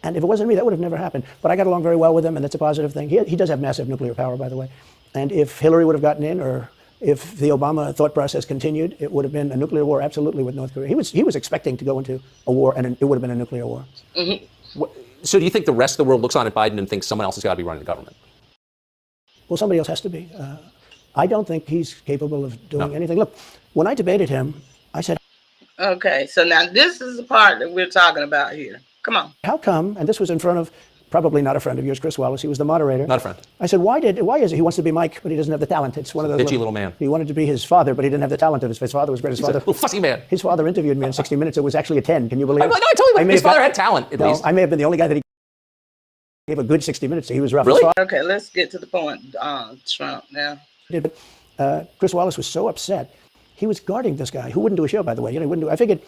And if it wasn't me, that would have never happened. But I got along very well with him, and that's a positive thing. He does have massive nuclear power, by the way. And if Hillary would have gotten in, or if the Obama thought process continued, it would have been a nuclear war, absolutely, with North Korea. He was expecting to go into a war, and it would have been a nuclear war. Mm-hmm. So do you think the rest of the world looks on at Biden and thinks someone else has got to be running the government? Well, somebody else has to be. I don't think he's capable of doing anything. Look, when I debated him, I said, okay, so now this is the part that we're talking about here. Come on. How come, and this was in front of, probably not a friend of yours, Chris Wallace, he was the moderator. Not a friend. I said, why is it? He wants to be Mike, but he doesn't have the talent. It's one of those bitchy little man. He wanted to be his father, but he didn't have the talent of his father was great. His father, little fussy man. His father interviewed me in 60 Minutes. It was actually a 10. Can you believe it? No, I told you, his father had talent, at least. I may have been the only guy that he gave a good 60 Minutes to. He was rough. Really? Okay, let's get to the point. Trump now. But Chris Wallace was so upset. He was guarding this guy, who wouldn't do a show, by the way. He wouldn't do. I figured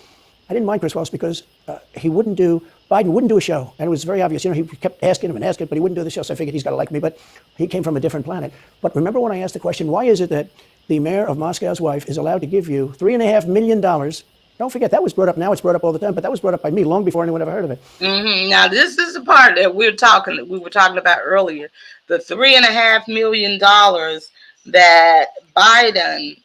I didn't mind Chris Wallace because Biden wouldn't do a show. And it was very obvious. He kept asking him, but he wouldn't do the show. So I figured he's got to like me. But he came from a different planet. But remember when I asked the question, why is it that the mayor of Moscow's wife is allowed to give you $3.5 million? Don't forget, that was brought up. Now it's brought up all the time, but that was brought up by me long before anyone ever heard of it. Mm-hmm. Now, this is the part that we were talking about earlier. The $3.5 million that Biden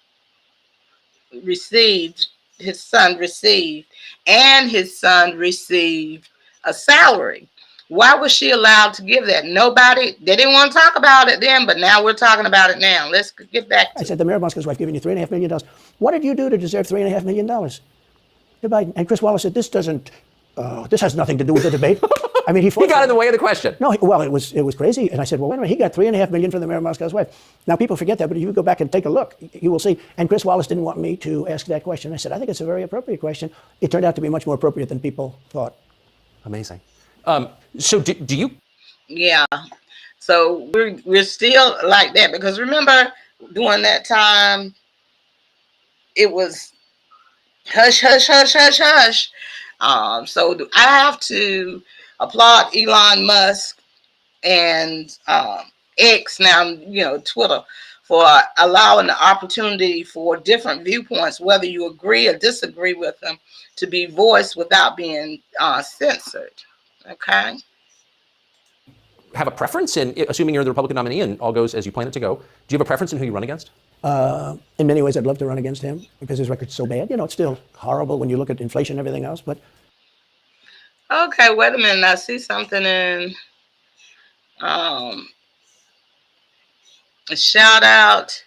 received, his son received, and his son received a salary. Why was she allowed to give that? Nobody, they didn't want to talk about it then, but now we're talking about it now. Let's get back to I said, the mayor of Moscow's wife giving you $3.5 million. What did you do to deserve $3.5 million? And Chris Wallace said, this has nothing to do with the debate. I mean, he got in the way of the question. No, well, it was crazy. And I said, well, wait a minute, he got $3.5 million from the mayor of Moscow's wife. Now, people forget that, but if you go back and take a look, you will see. And Chris Wallace didn't want me to ask that question. I said, I think it's a very appropriate question. It turned out to be much more appropriate than people thought. Amazing. So do you? Yeah. So we're still like that, because remember during that time, it was hush, hush, hush, hush, hush. So I have to applaud Elon Musk and X, now Twitter, for allowing the opportunity for different viewpoints, whether you agree or disagree with them, to be voiced without being censored. Okay. Have a preference in, assuming you're the Republican nominee and all goes as you plan it to go, do you have a preference in who you run against? In many ways, I'd love to run against him because his record's so bad. It's still horrible when you look at inflation and everything else, but. Okay, wait a minute. I see something in a shout out.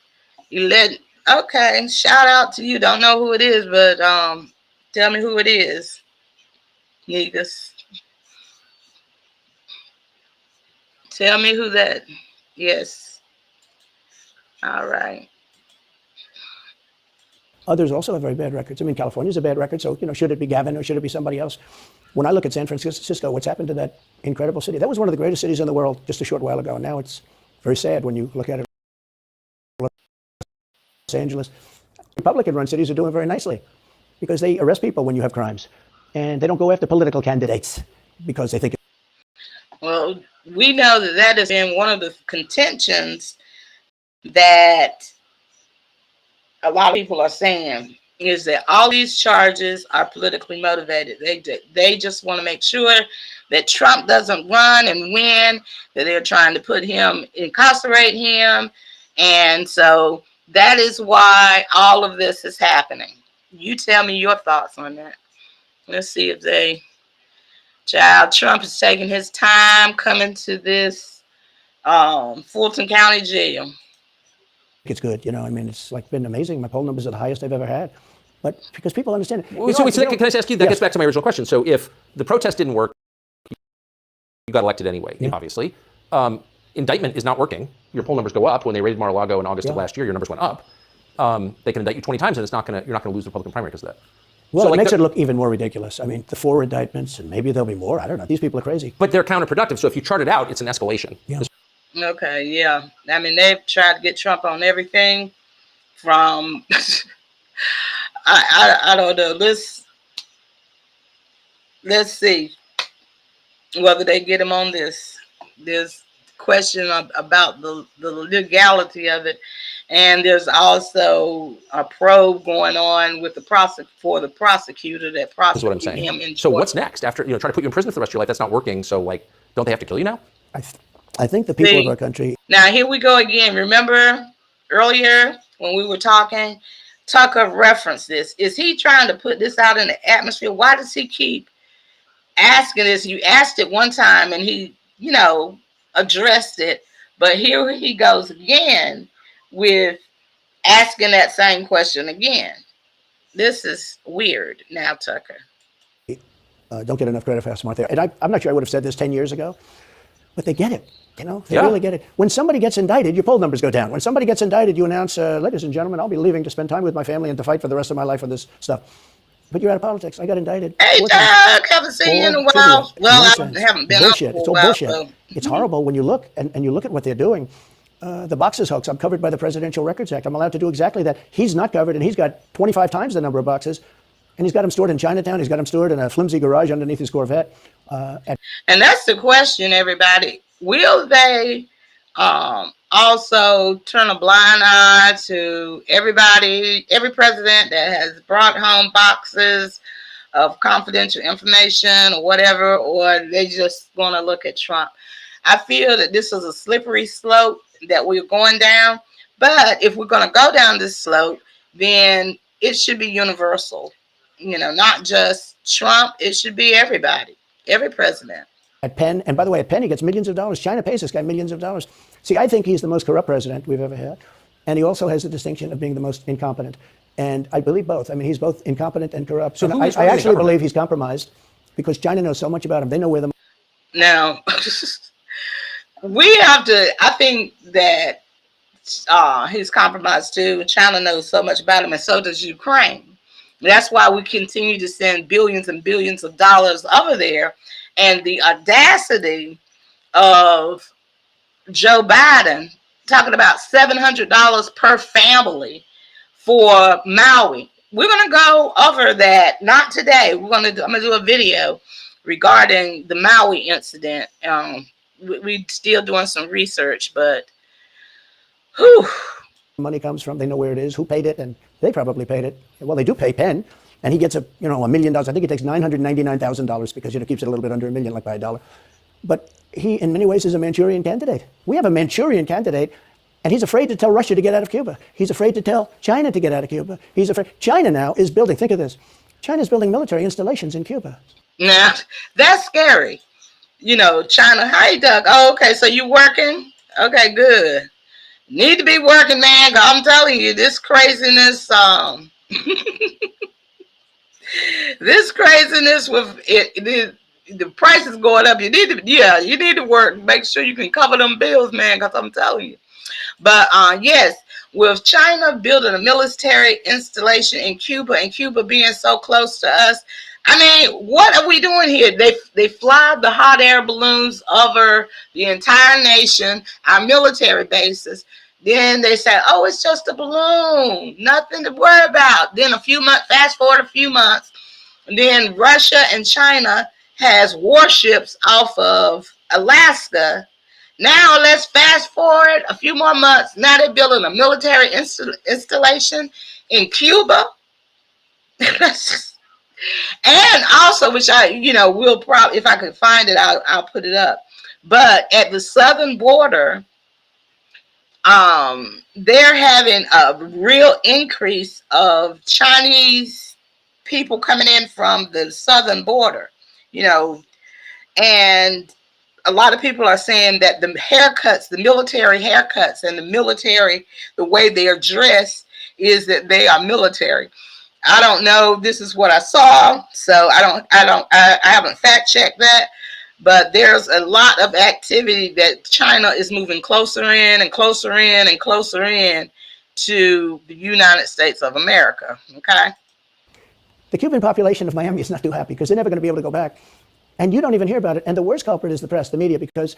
Okay, shout out to you. Don't know who it is, but tell me who it is. Negus. Tell me who that. Yes. All right. Others also have very bad records. I mean, California's a bad record, so should it be Gavin or should it be somebody else? When I look at San Francisco, what's happened to that incredible city? That was one of the greatest cities in the world just a short while ago. Now it's very sad when you look at it. Los Angeles, Republican-run cities are doing very nicely because they arrest people when you have crimes, and they don't go after political candidates because they think. Well, we know that has been one of the contentions that a lot of people are saying, is that all these charges are politically motivated. They just want to make sure that Trump doesn't run and win, that they're trying to put him, incarcerate him. And so that is why all of this is happening. You tell me your thoughts on that. Let's see if Trump is taking his time coming to this Fulton County jail. It's good, I mean, it's been amazing. My poll numbers are the highest I've ever had, but because people understand it. Can I just ask you? That gets back to my original question. So if the protest didn't work, you got elected anyway. Yeah. Obviously, indictment is not working. Your poll numbers go up. When they raided Mar-a-Lago in August of last year, your numbers went up. They can indict you 20 times, and you're not going to lose the Republican primary because of that. Well, so it makes it look even more ridiculous. I mean, the 4 indictments, and maybe there'll be more. I don't know. These people are crazy. But they're counterproductive. So if you chart it out, it's an escalation. Yeah. Okay, yeah. I mean, they've tried to get Trump on everything from, I don't know. Let's see whether they get him on this. There's question about the legality of it. And there's also a probe going on with the prosecutor that prosecuted him in So what's next? After try to put you in prison for the rest of your life, that's not working. So don't they have to kill you now? I think the people of our country. Now here we go again. Remember earlier when we were talking, Tucker referenced this. Is he trying to put this out in the atmosphere? Why does he keep asking this? You asked it one time and he, addressed it, but here he goes again with asking that same question again. This is weird now, Tucker. Don't get enough credit for how smart they are. And I'm not sure I would have said this 10 years ago, but they get it. They really get it. When somebody gets indicted, your poll numbers go down. When somebody gets indicted, you announce, ladies and gentlemen, I'll be leaving to spend time with my family and to fight for the rest of my life for this stuff. But you're out of politics. I got indicted. Hey, Doug, haven't seen you in a while. Well, I haven't been bullshit. Up It's all while, bullshit. so. It's horrible when you look and you look at what they're doing. The boxes hoax, I'm covered by the Presidential Records Act. I'm allowed to do exactly that. He's not covered, and he's got 25 times the number of boxes. And he's got them stored in Chinatown. He's got them stored in a flimsy garage underneath his Corvette. And that's the question, everybody. Will they also turn a blind eye to every president that has brought home boxes of confidential information or whatever, or they just going to look at Trump? I feel that this is a slippery slope that we're going down. But if we're going to go down this slope, then it should be universal. Not just Trump. It should be everybody, every president. At Penn, and by the way, at Penn he gets millions of dollars. China pays this guy millions of dollars. See, I think he's the most corrupt president we've ever had. And he also has the distinction of being the most incompetent. And I believe both. I mean, he's both incompetent and corrupt. So And who is I running the actually government? believe he's compromised because China knows so much about him. They know where the Now, we have to, I think that he's compromised too. China knows so much about him, and so does Ukraine. That's why we continue to send billions and billions of dollars over there. And the audacity of Joe Biden talking about $700 per family for Maui. We're going to go over that, not today. I'm going to do a video regarding the Maui incident. We're still doing some research, but whew. money comes from. They know where it is, who paid it, and they probably paid it. Well, they do pay Penn, and he gets $1 million. I think it takes $999,000 because keeps it a little bit under $1 million, like by $1. But he, in many ways, is a Manchurian candidate. We have a Manchurian candidate, and he's afraid to tell Russia to get out of Cuba. He's afraid to tell China to get out of Cuba. He's afraid. China now is building. Think of this. China's building military installations in Cuba. Now, that's scary. China, hi, Doug. Oh, okay, so you working? Okay, good. Need to be working, man. I'm telling you, this craziness, this craziness with the price is going up. You need to work. Make sure you can cover them bills, man, because I'm telling you. But yes, with China building a military installation in Cuba and Cuba being so close to us, I mean, what are we doing here? They fly the hot air balloons over the entire nation, our military bases. Then they say, oh, it's just a balloon, nothing to worry about. Then fast forward a few months, and then Russia and China has warships off of Alaska. Now let's fast forward a few more months. Now they're building a military installation in Cuba. And also, which will probably, if I could find it, I'll put it up. But at the southern border, they're having a real increase of Chinese people coming in from the southern border, and a lot of people are saying that the haircuts, the military haircuts, and the way they are dressed is that they are military. I don't know. This is what I saw, so I haven't fact checked that, but there's a lot of activity that China is moving closer in and closer in and closer in to the United States of America. Okay. The Cuban population of Miami is not too happy because they're never going to be able to go back. And you don't even hear about it. And the worst culprit is the press, the media, because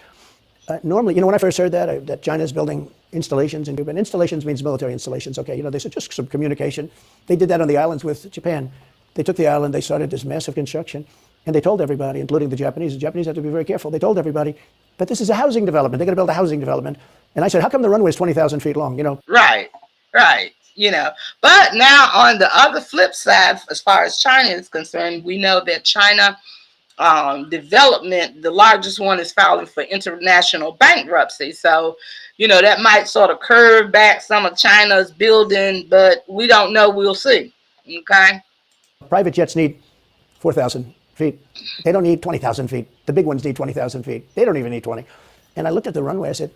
normally, when I first heard that China's building installations in Cuba, and installations means military installations. Okay, they said just some communication. They did that on the islands with Japan. They took the island, they started this massive construction, and they told everybody, including the Japanese. The Japanese have to be very careful. They told everybody, but this is a housing development. They're going to build a housing development. And I said, how come the runway is 20,000 feet long? Right. But now on the other flip side, as far as China is concerned, we know that China development, the largest one, is filing for international bankruptcy. So, that might sort of curve back some of China's building, but we don't know. We'll see. Okay. Private jets need 4,000 feet. They don't need 20,000 feet. The big ones need 20,000 feet. They don't even need 20. And I looked at the runway. I said,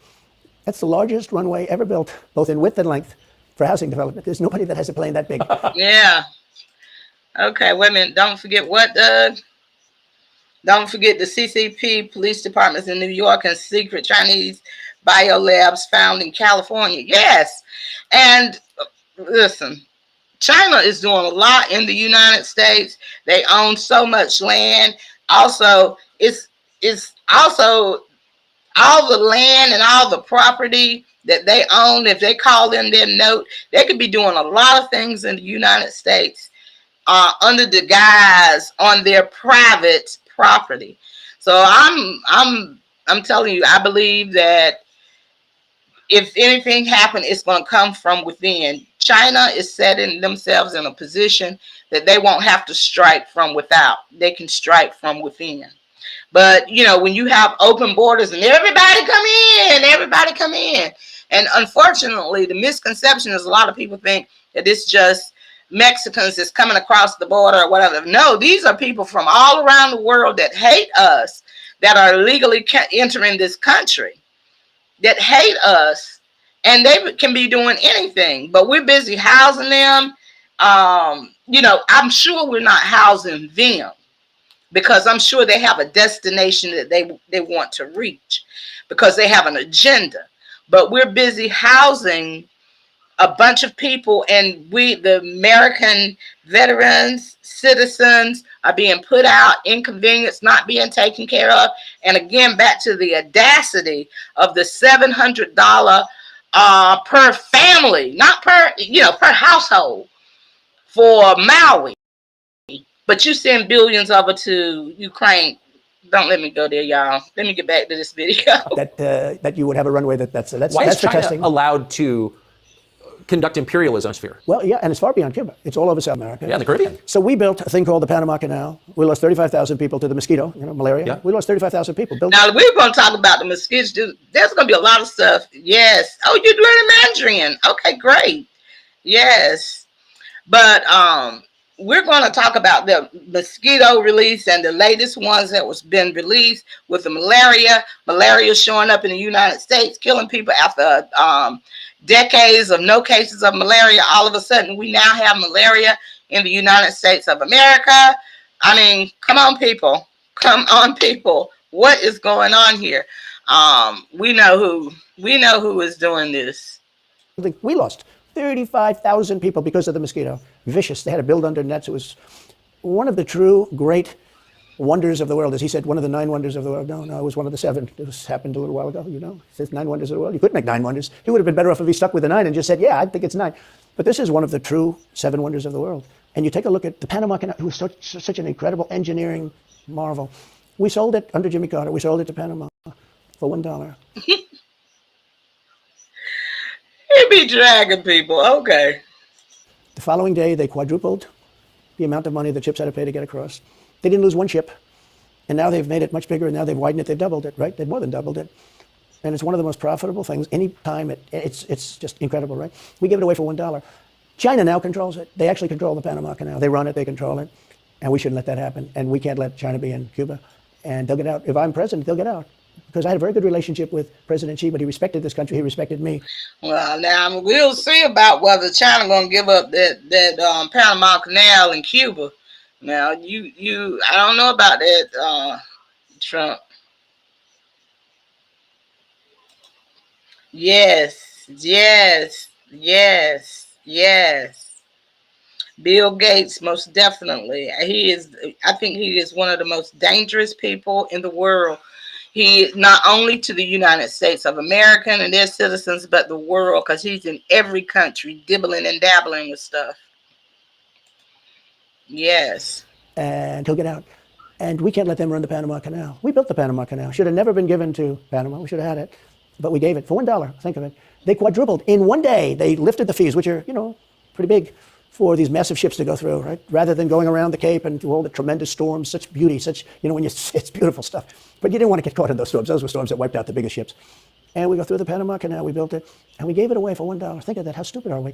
that's the largest runway ever built, both in width and length, for housing development. There's nobody that has a plane that big. Yeah. Okay, wait a minute. Don't forget what, Doug? Don't forget the CCP police departments in New York and secret Chinese biolabs found in California. Yes. And listen, China is doing a lot in the United States. They own so much land. Also, it's also all the land and all the property that they own. If they call in their note, they could be doing a lot of things in the United States under the guise on their private property. So I'm telling you, I believe that if anything happened, it's going to come from within. China is setting themselves in a position that they won't have to strike from without. They can strike from within. But, when you have open borders and everybody come in. And unfortunately, the misconception is a lot of people think that it's just Mexicans that's coming across the border or whatever. No, these are people from all around the world that hate us, that are illegally entering this country that hate us, and they can be doing anything, but we're busy housing them. I'm sure we're not housing them because I'm sure they have a destination that they want to reach because they have an agenda. But we're busy housing a bunch of people, and we, the American veterans, citizens, are being put out, inconvenienced, not being taken care of. And again, back to the audacity of the $700 per family, not per household for Maui. But you send billions of it to Ukraine. Don't let me go there, y'all. Let me get back to this video. That you would have a runway that's Why is for China testing. allowed to conduct imperialism sphere? Well, yeah, and it's far beyond Cuba. It's all over South America. Yeah, in the Caribbean. So we built a thing called the Panama Canal. We lost 35,000 people to the mosquito, malaria. Yeah. We lost 35,000 people. Now we're going to talk about the mosquitoes. There's going to be a lot of stuff. Yes. Oh, you're learning Mandarin. Okay, great. Yes. But we're going to talk about the mosquito release and the latest ones that was been released with the malaria showing up in the United States, killing people after decades of no cases of malaria. All of a sudden, we now have malaria in the United States of America. I mean, come on, people. Come on, people. What is going on here? We know who is doing this. We lost 35,000 people because of the mosquito. Vicious. They had to build under nets. It was one of the true great wonders of the world. As he said, one of the 9 wonders of the world. No, it was one of the 7. It happened a little while ago, He says 9 wonders of the world. You couldn't make 9 wonders. He would have been better off if he stuck with the 9 and just said, yeah, I think it's 9. But this is one of the true 7 wonders of the world. And you take a look at the Panama Canal. It was such an incredible engineering marvel. We sold it under Jimmy Carter. We sold it to Panama for $1. He be dragging people. Okay. The following day, they quadrupled the amount of money the ships had to pay to get across. They didn't lose one ship. And now they've made it much bigger, and now they've widened it. They've doubled it, right? They've more than doubled it. And it's one of the most profitable things. Any time, it's just incredible, right? We give it away for $1. China now controls it. They actually control the Panama Canal. They run it, they control it. And we shouldn't let that happen. And we can't let China be in Cuba. And they'll get out. If I'm president, they'll get out. Because I had a very good relationship with President Xi, but he respected this country. He respected me. Well, now we'll see about whether China going to give up that Panama Canal in Cuba. Now, I don't know about that, Trump. Yes. Bill Gates, most definitely. I think he is one of the most dangerous people in the world. He not only to the United States of America and their citizens, but the world, because he's in every country, dibbling and dabbling with stuff. Yes. And he'll get out. And we can't let them run the Panama Canal. We built the Panama Canal. Should have never been given to Panama. We should have had it. But we gave it for $1. Think of it. They quadrupled. In one day, they lifted the fees, which are, pretty big, for these massive ships to go through, right? Rather than going around the Cape and through all the tremendous storms, such beauty, it's beautiful stuff. But you didn't want to get caught in those storms. Those were storms that wiped out the biggest ships. And we go through the Panama Canal, we built it, and we gave it away for $1. Think of that. How stupid are we?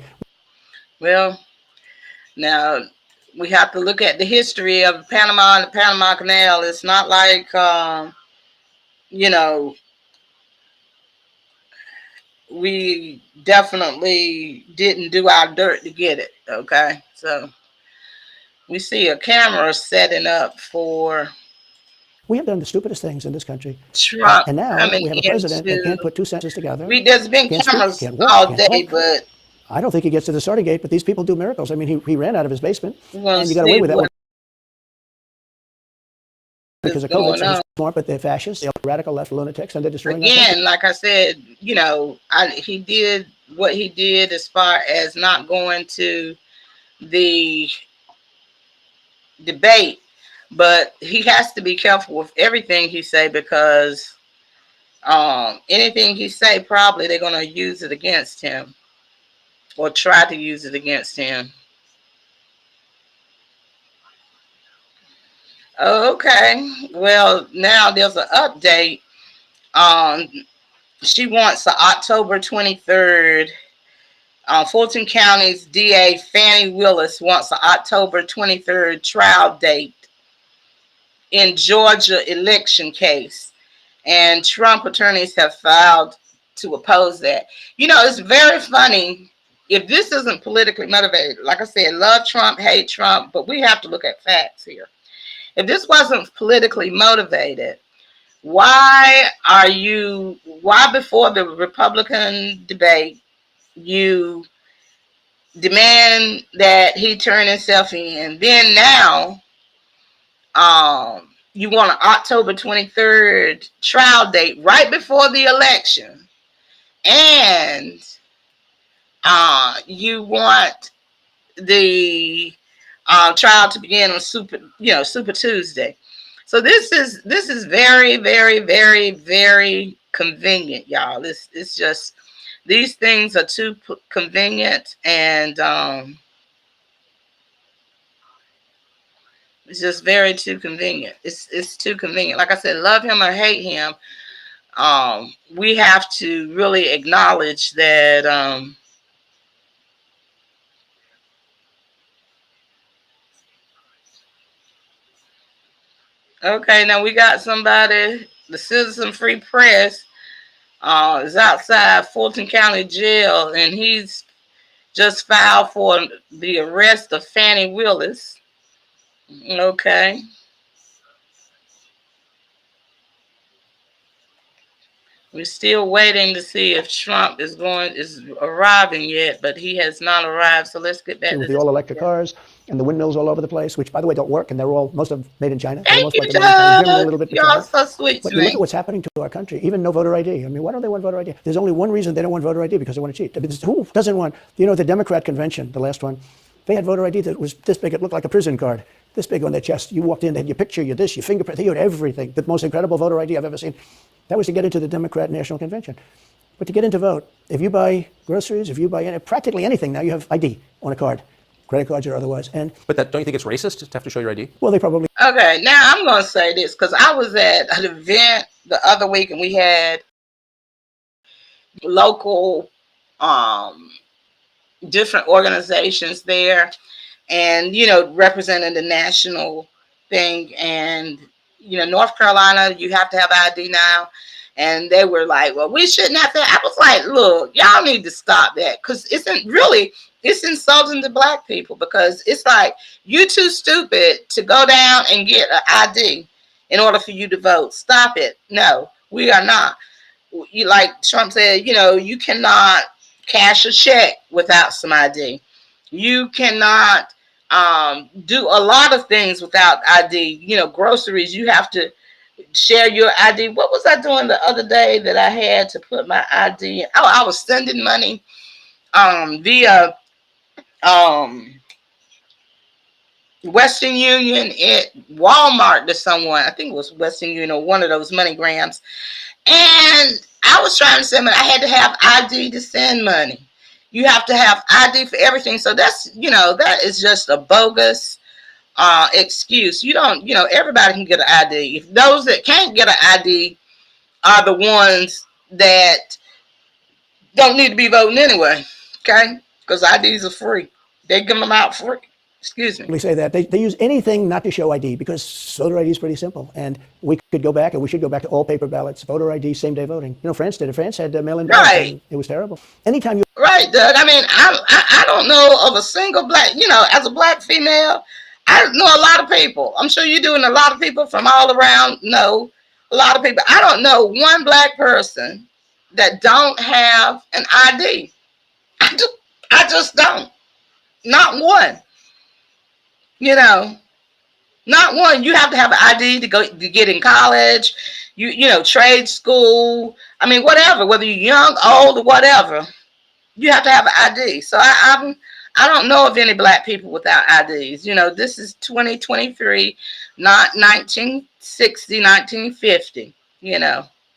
Well, now we have to look at the history of Panama and the Panama Canal. It's not like, we definitely didn't do our dirt to get it. Okay. So we see a camera setting up for. We have done the stupidest things in this country. Trump. And now we have a president that can't put 2 sentences together. There's been cameras all day, but. I don't think he gets to the starting gate, but these people do miracles. I mean, he ran out of his basement, and you got away with that. Because of COVID, so smart, but they're fascists, they're radical left lunatics, and they're destroying. Again, like I said, he did what he did as far as not going to the debate, but he has to be careful with everything he say because anything he say, probably they're going to use it against him or try to use it against him. Okay, well, now there's an update. She wants the October 23rd. Fulton County's DA Fannie Willis wants the October 23rd trial date in Georgia election case, and Trump attorneys have filed to oppose that. You know, it's very funny. If this isn't politically motivated, like I said, love Trump, hate Trump, but we have to look at facts here. If this wasn't politically motivated, why before the Republican debate, you demand that he turn himself in? Then now, you want an October 23rd trial date right before the election, and you want the trial to begin on Super Tuesday. So this is very, very, very, very convenient, y'all. It's just, these things are too convenient, and it's just very too convenient. It's too convenient. Like I said, love him or hate him, we have to really acknowledge that okay, now we got somebody, the Citizen Free Press is outside Fulton County Jail, and he's just filed for the arrest of Fannie Willis. Okay. We're still waiting to see if Trump is arriving yet, but he has not arrived. So let's get back to the all-electric cars and the windmills all over the place, which, by the way, don't work, and they're most of them made in China. Thank you, Doug. You're so sweet but to you me. look at what's happening to our country. Even no voter ID. I mean, why don't they want voter ID? There's only one reason they don't want voter ID, because they want to cheat. I mean, who doesn't want? You know, the Democrat convention, the last one, they had voter ID that was this big. It looked like a prison card, this big on their chest. You walked in, they had your picture, your this, your fingerprint, they had everything. The most incredible voter ID I've ever seen. That was to get into the Democrat National Convention. But to get into vote, if you buy groceries, if you buy practically anything now, you have ID on a card, credit cards or otherwise. But don't you think it's racist to have to show your ID? Well, they probably. Okay, now I'm going to say this, because I was at an event the other week, and we had local different organizations there, and representing the national thing. And North Carolina, you have to have ID now. And they were like, well, we shouldn't have to. I was like, look, y'all need to stop that, because it's insulting to black people, because it's like, you too stupid to go down and get an ID in order for you to vote. Stop it. No, we are not. Like Trump said, you cannot cash a check without some ID. You cannot do a lot of things without ID. Groceries, you have to share your ID. What was I doing the other day that I had to put my ID in? Oh, I was sending money via Western Union at Walmart to someone. I think it was Western Union or one of those MoneyGrams. And I was trying to send money. I had to have ID to send money. You have to have ID for everything. So that's, that is just a bogus excuse. You don't, everybody can get an ID. If those that can't get an ID are the ones that don't need to be voting anyway, okay? Because IDs are free. They give them out free. Excuse me. We say that. They use anything not to show ID, because voter ID is pretty simple. And we could go back, and we should go back to all paper ballots, voter ID, same-day voting. France did it. France had mail-in ballots. Right. It was terrible. Anytime you... Right, Doug. I mean, I don't know of a single black, as a black female, I know a lot of people. I'm sure you do, and a lot of people from all around know a lot of people. I don't know one black person that don't have an ID. I just don't. Not one. Not one. You have to have an ID to get in college, trade school. I mean, whatever, whether you're young, old, or whatever, you have to have an ID. So I don't know of any black people without IDs. This is 2023, not 1960, 1950.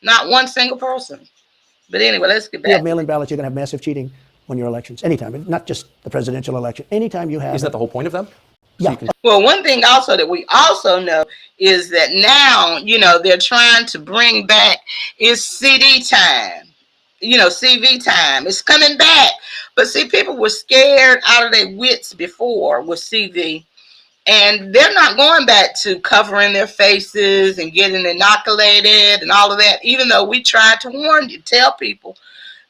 Not one single person. But anyway, let's get back. You have mail-in ballots, you're going to have massive cheating on your elections. Anytime, not just the presidential election. Anytime you have... Isn't that the whole point of them? Yeah. Well, one thing also that we also know is that now, they're trying to bring back is CD time. CV time. It's coming back. But see, people were scared out of their wits before with CV. And they're not going back to covering their faces and getting inoculated and all of that, even though we tried to warn you, tell people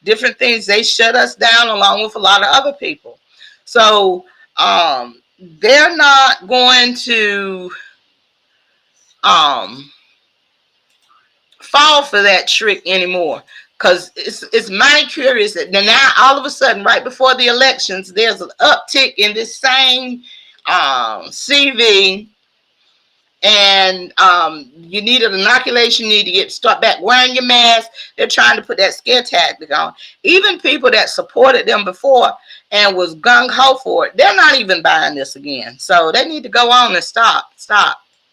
different things. They shut us down along with a lot of other people. So they're not going to fall for that trick anymore, because it's mighty curious that now all of a sudden, right before the elections, there's an uptick in this same CV, and you need an inoculation, you need to start back wearing your mask. They're trying to put that scare tactic on. Even people that supported them before and was gung-ho for it, they're not even buying this again. So they need to go on and stop.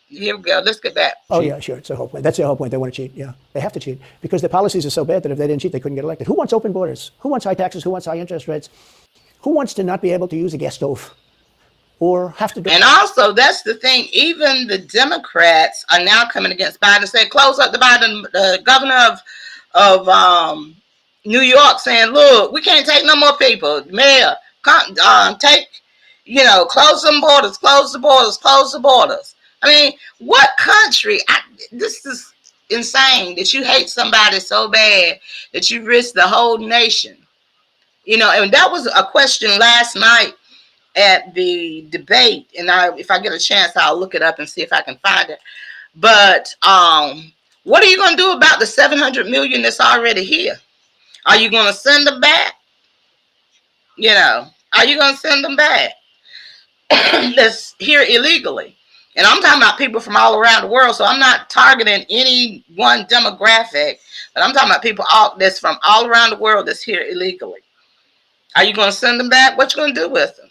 Here we go. Let's get back. Oh, yeah, sure. It's the whole point. That's the whole point. They want to cheat. Yeah, they have to cheat because the policies are so bad that if they didn't cheat, they couldn't get elected. Who wants open borders? Who wants high taxes? Who wants high interest rates? Who wants to not be able to use a gas stove or have to do? And also, that's the thing. Even the Democrats are now coming against Biden, saying, close up the Biden, the governor of New York, saying, look, we can't take no more people. Mayor, take, close them borders, close the borders, close the borders. I mean, what country? This is insane that you hate somebody so bad that you risk the whole nation. And that was a question last night at the debate. And if I get a chance, I'll look it up and see if I can find it. But what are you going to do about the 700 million that's already here? Are you going to send them back? Are you going to send them back? That's here illegally. And I'm talking about people from all around the world. So I'm not targeting any one demographic, but I'm talking about people that's from all around the world that's here illegally. Are you going to send them back? What you going to do with them?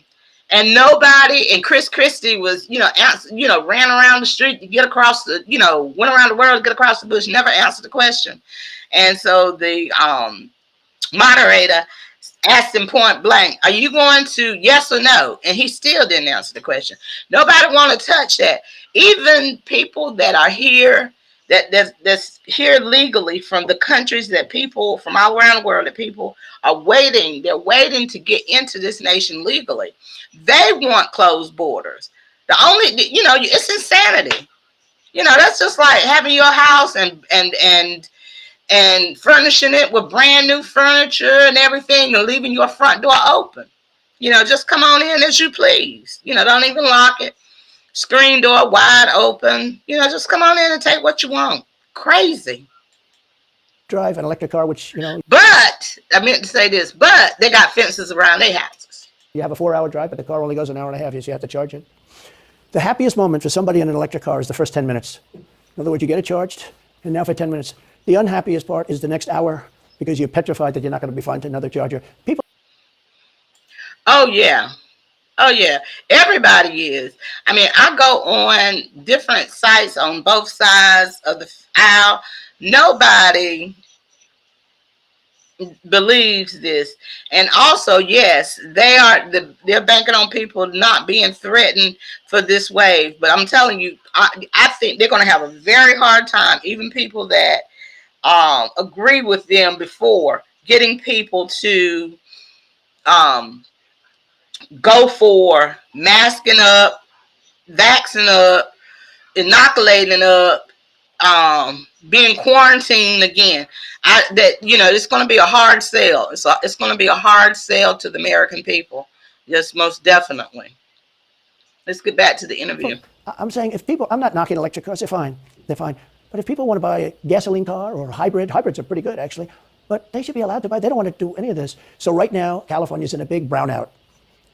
And nobody, and Chris Christie was, ran around the street to get across the, went around the world to get across the bush, never answered the question. And so the moderator asked him point blank, are you going to yes or no? And he still didn't answer the question. Nobody want to touch that. Even people that are here, that's here legally from the countries that people from all around the world, that people are waiting. They're waiting to get into this nation legally. They want closed borders. The only, it's insanity. That's just like having your house and furnishing it with brand new furniture and everything and leaving your front door open. Just come on in as you please. Don't even lock it. Screen door wide open. Just come on in and take what you want. Crazy. Drive an electric car, which, But, I meant to say this, but they got fences around their houses. You have a 4-hour drive, but the car only goes an hour and a half, so you have to charge it. The happiest moment for somebody in an electric car is the first 10 minutes. In other words, you get it charged, and now for 10 minutes. The unhappiest part is the next hour because you're petrified that you're not going to be finding another charger. People. Oh, yeah. Oh, yeah. Everybody is. I mean, I go on different sites on both sides of the aisle. Nobody believes this. And also, yes, they're banking on people not being threatened for this wave. But I'm telling you, I think they're going to have a very hard time, even people that agree with them before, getting people to go for masking up, vaccinating up, inoculating up, being quarantined again. It's going to be a hard sell. It's going to be a hard sell to the American people. Yes, most definitely. Let's get back to the interview. I'm saying I'm not knocking electric cars. They're fine. But if people want to buy a gasoline car or a hybrids are pretty good actually, but they should be allowed to buy. They don't want to do any of this. So right now, California's in a big brownout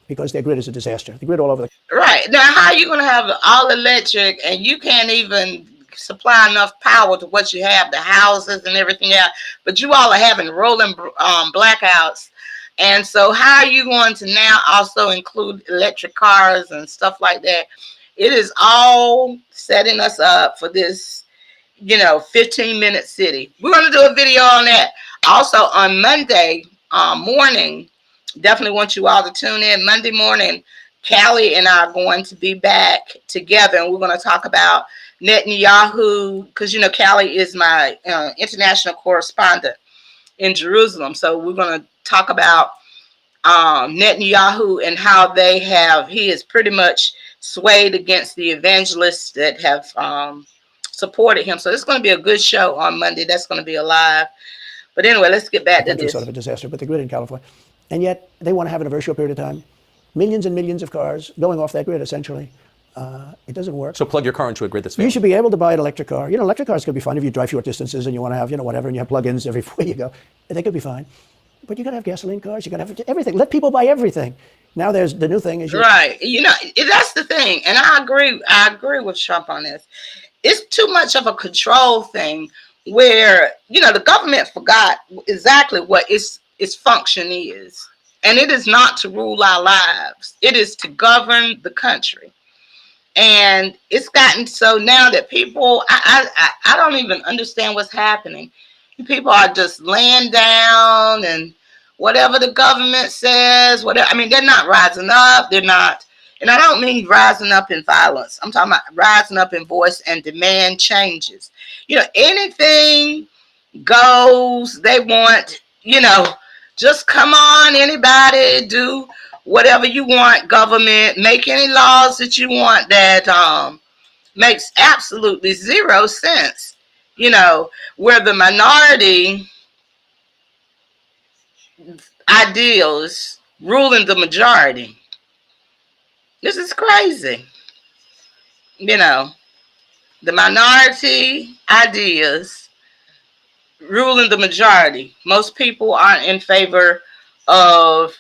because their grid is a disaster. The grid all over the. Right. Now, how are you going to have all electric and you can't even supply enough power to what you have, the houses and everything else, but you all are having rolling blackouts. And so how are you going to now also include electric cars and stuff like that? It is all setting us up for this, 15-minute city. We're going to do a video on that. Also on Monday morning, definitely want you all to tune in. Monday morning, Callie and I are going to be back together, and we're going to talk about Netanyahu, because, Callie is my international correspondent in Jerusalem. So we're going to talk about Netanyahu and how he has pretty much swayed against the evangelists that have supported him. So it's going to be a good show on Monday. That's going to be live. But anyway, let's get back to this. Sort of a disaster, but the grid in California. And yet they want to have it in a very short period of time. Millions and millions of cars going off that grid, essentially. It doesn't work. So plug your car into a grid that's failing. You should be able to buy an electric car. You know, electric cars could be fine if you drive short distances and you want to have, you know, whatever, and you have plug-ins everywhere you go. They could be fine. But you got to have gasoline cars. You got to have everything. Let people buy everything. Now there's the new thing is right. You know, that's the thing, and I agree with Trump on this. It's too much of a control thing, where you know the government forgot exactly what its function is, and it is not to rule our lives. It is to govern the country, and it's gotten so now that people, I don't even understand what's happening. People are just laying down and whatever the government says, whatever. I mean, they're not rising up. They're not, and I don't mean rising up in violence. I'm talking about rising up in voice and demand changes. You know, anything goes. They want, you know, just come on, anybody, do whatever you want, government, make any laws that you want that makes absolutely zero sense. You know, where the minority ideals ruling the majority. This is crazy. You know, the minority ideas ruling the majority. Most people aren't in favor of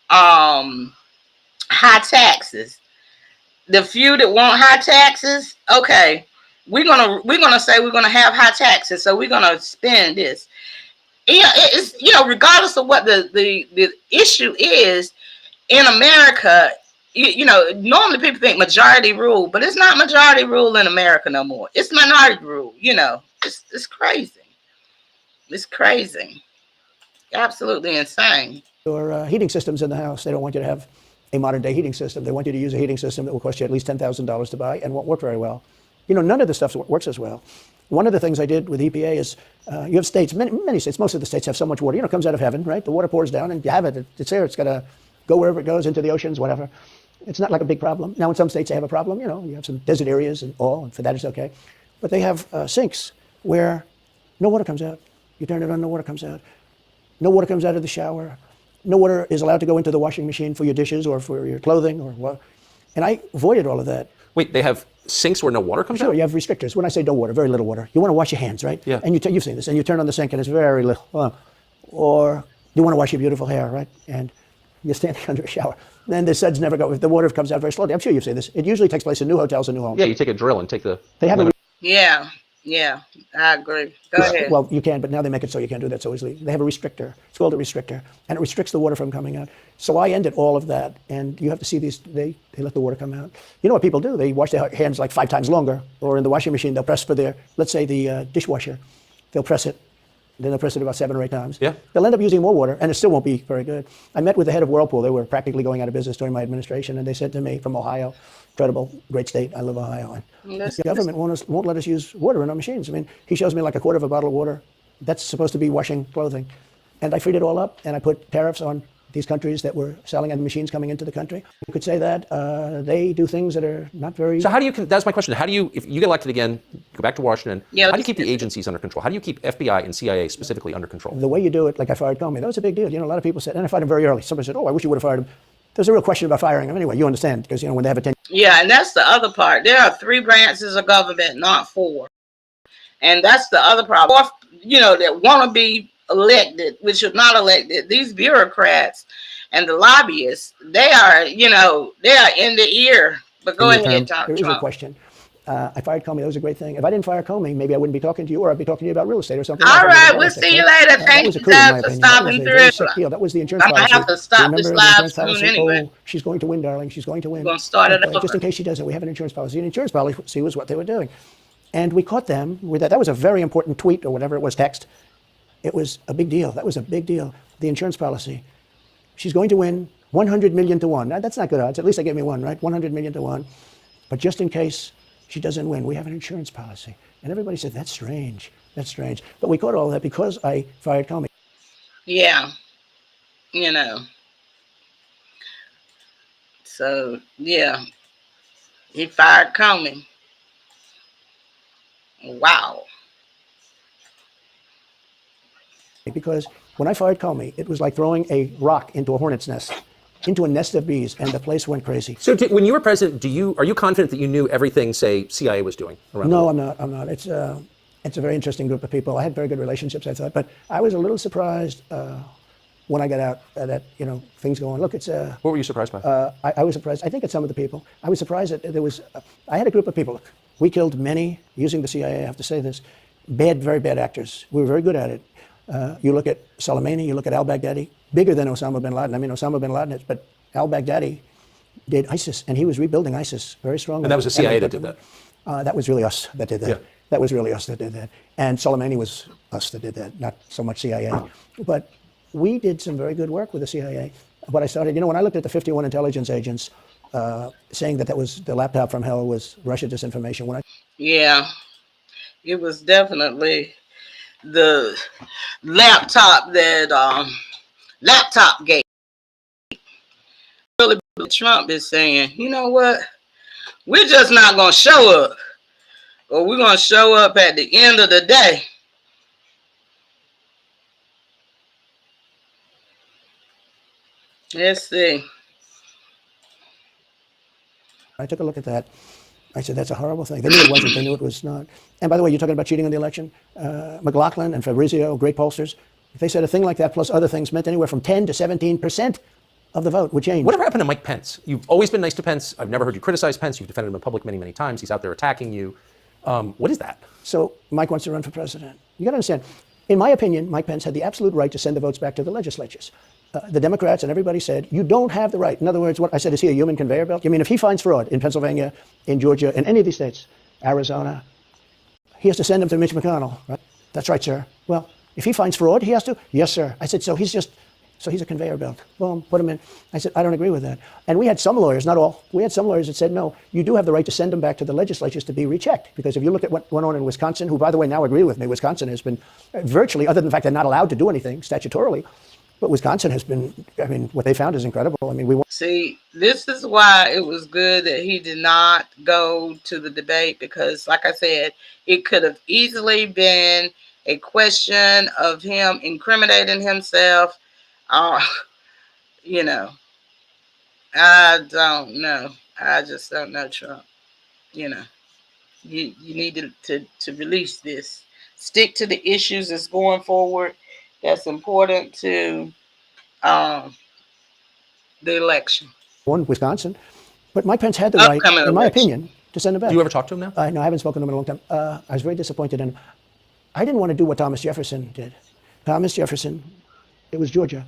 high taxes. The few that want high taxes, okay, we're gonna say we're gonna have high taxes, so we're gonna spend this. Yeah, it's, you know, regardless of what the issue is in America, you know, normally people think majority rule, but it's not majority rule in America no more. It's minority rule. You know, it's crazy. It's crazy. Absolutely insane. Or heating systems in the house. They don't want you to have a modern day heating system. They want you to use a heating system that will cost you at least $10,000 to buy and won't work very well. You know, none of the stuff works as well. One of the things I did with EPA is you have states, many states, most of the states have so much water. You know, it comes out of heaven, right? The water pours down and you have it. It's there. It's got to go wherever it goes, into the oceans, whatever. It's not like a big problem. Now, in some states, they have a problem. You know, you have some desert areas and all, and for that, it's okay. But they have sinks where no water comes out. You turn it on, no water comes out. No water comes out of the shower. No water is allowed to go into the washing machine for your dishes or for your clothing or what. And I avoided all of that. Wait, they have sinks where no water comes out? Sure, you have restrictors. When I say no water, very little water. You want to wash your hands, right? Yeah. And you've seen this. And you turn on the sink and it's very little. Or you want to wash your beautiful hair, right? And you're standing under a shower. Then the suds never go. If the water comes out very slowly. I'm sure you've seen this. It usually takes place in new hotels and new homes. Yeah, you take a drill and take the... They have a... Yeah, I agree. Go ahead. Well, you can, but now they make it so you can't do that so easily. They have a restrictor. It's called a restrictor, and it restricts the water from coming out. So I ended all of that, and you have to see these. They let the water come out. You know what people do? They wash their hands like 5 times longer, or in the washing machine they'll press for their, let's say the dishwasher, they'll press it. Then they'll press it about 7 or 8 times. Yeah. They'll end up using more water, and it still won't be very good. I met with the head of Whirlpool. They were practically going out of business during my administration, and they said to me, from Ohio, incredible, great state. I love Ohio. And the government won't let us use water in our machines. I mean, he shows me like a quarter of a bottle of water. That's supposed to be washing clothing. And I freed it all up, and I put tariffs on these countries that were selling and machines coming into the country. You could say that they do things that are not very... So how do you, that's my question, how do you, if you get elected again, go back to Washington, how do you keep the agencies under control? How do you keep FBI and CIA specifically under control? The way you do it, like I fired Comey, that was a big deal. You know, a lot of people said, and I fired him very early. Somebody said, oh, I wish you would have fired him. There's a real question about firing him anyway. You understand, because, you know, when they have a 10... Yeah, and that's the other part. There are 3 branches of government, not 4. And that's the other problem. You know, that want to be elected, which are not elected, these bureaucrats and the lobbyists, they are, you know, they are in the ear. But go ahead, Tom. There is a question. I fired Comey. That was a great thing. If I didn't fire Comey, maybe I wouldn't be talking to you, or I'd be talking to you about real estate or something. All right, we'll see you later. Thank you guys for stopping through. That was the insurance policy. I'm going to have to stop this live soon anyway. Oh, she's going to win, darling. She's going to win. We're going to start it over. Just in case she doesn't, we have an insurance policy. An insurance policy was what they were doing. And we caught them with that. That was a very important tweet or whatever it was, text. It was a big deal. That was a big deal. The insurance policy. She's going to win 100 million to 1. Now, that's not good odds. At least they gave me 1, right? 100 million to 1. But just in case she doesn't win, we have an insurance policy. And everybody said, that's strange. That's strange. But we caught all that because I fired Comey. Yeah. You know. So, yeah. He fired Comey. Wow. Because when I fired Comey, it was like throwing a rock into a hornet's nest, into a nest of bees, and the place went crazy. So when you were president, are you confident that you knew everything, say, CIA was doing around the world? No, I'm not. It's a very interesting group of people. I had very good relationships, I thought, but I was a little surprised when I got out that things go on. Look, it's What were you surprised by? I was surprised. I think at some of the people. I was surprised that there was. I had a group of people. Look, we killed many using the CIA. I have to say this, very bad actors. We were very good at it. You look at Soleimani. You look at al-Baghdadi, bigger than Osama bin Laden. I mean, Osama bin Laden is, but al-Baghdadi did ISIS, and he was rebuilding ISIS very strongly. And that was the CIA that did that. That was really us that did that. Yeah. That was really us that did that. And Soleimani was us that did that, not so much CIA. But we did some very good work with the CIA. But I started, when I looked at the 51 intelligence agents saying that was the laptop from hell was Russia disinformation. Yeah, it was definitely the laptop laptop gate. Really, Trump is saying, you know what? We're just not going to show up. Or we're going to show up at the end of the day. Let's see. I took a look at that. I said, that's a horrible thing. They knew it wasn't. They knew it was not. And by the way, you're talking about cheating on the election. McLaughlin and Fabrizio, great pollsters, they said a thing like that plus other things meant anywhere from 10 to 17% of the vote would change. Whatever happened to Mike Pence? You've always been nice to Pence. I've never heard you criticize Pence. You've defended him in public many times. He's out there attacking you. What is that? So Mike wants to run for president. You got to understand, in my opinion, Mike Pence had the absolute right to send the votes back to the legislatures. The Democrats and everybody said, you don't have the right. In other words, what I said, is he a human conveyor belt? You mean if he finds fraud in Pennsylvania, in Georgia, in any of these states, Arizona, he has to send them to Mitch McConnell, right? That's right, sir. Well, if he finds fraud, he has to? Yes, sir. I said, so he's a conveyor belt. Boom, put him in. I said, I don't agree with that. And we had some lawyers, not all, we had some lawyers that said, no, you do have the right to send them back to the legislatures to be rechecked. Because if you look at what went on in Wisconsin, who, by the way, now agree with me, Wisconsin has been virtually, other than the fact they're not allowed to do anything statutorily, but Wisconsin has been, what they found is incredible. See, this is why it was good that he did not go to the debate, because like I said, it could have easily been a question of him incriminating himself. I don't know. I just don't know, Trump. You need to release this. Stick to the issues that's going forward. That's important to the election. Won Wisconsin, but Mike Pence had the right, in my opinion, to send him back. Do you ever talk to him now? No, I haven't spoken to him in a long time. I was very disappointed in him. I didn't want to do what Thomas Jefferson did. Thomas Jefferson, it was Georgia,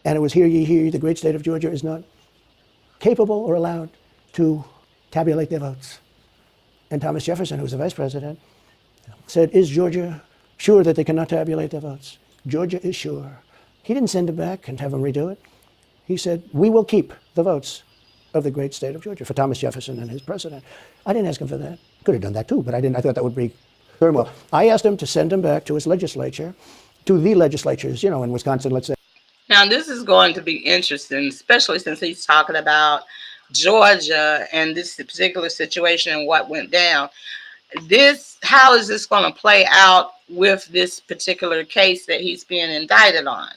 and it was hear ye, hear ye, the great state of Georgia is not capable or allowed to tabulate their votes. And Thomas Jefferson, who was the vice president, said, is Georgia sure that they cannot tabulate their votes? Georgia is sure. He didn't send it back and have them redo it. He said, we will keep the votes of the great state of Georgia for Thomas Jefferson and his president. I didn't ask him for that. Could have done that too, but I didn't. I thought that would be very well. I asked him to send him back to his legislature, to the legislatures, in Wisconsin, let's say. Now, this is going to be interesting, especially since he's talking about Georgia and this particular situation and what went down. How is this going to play out with this particular case that he's being indicted on?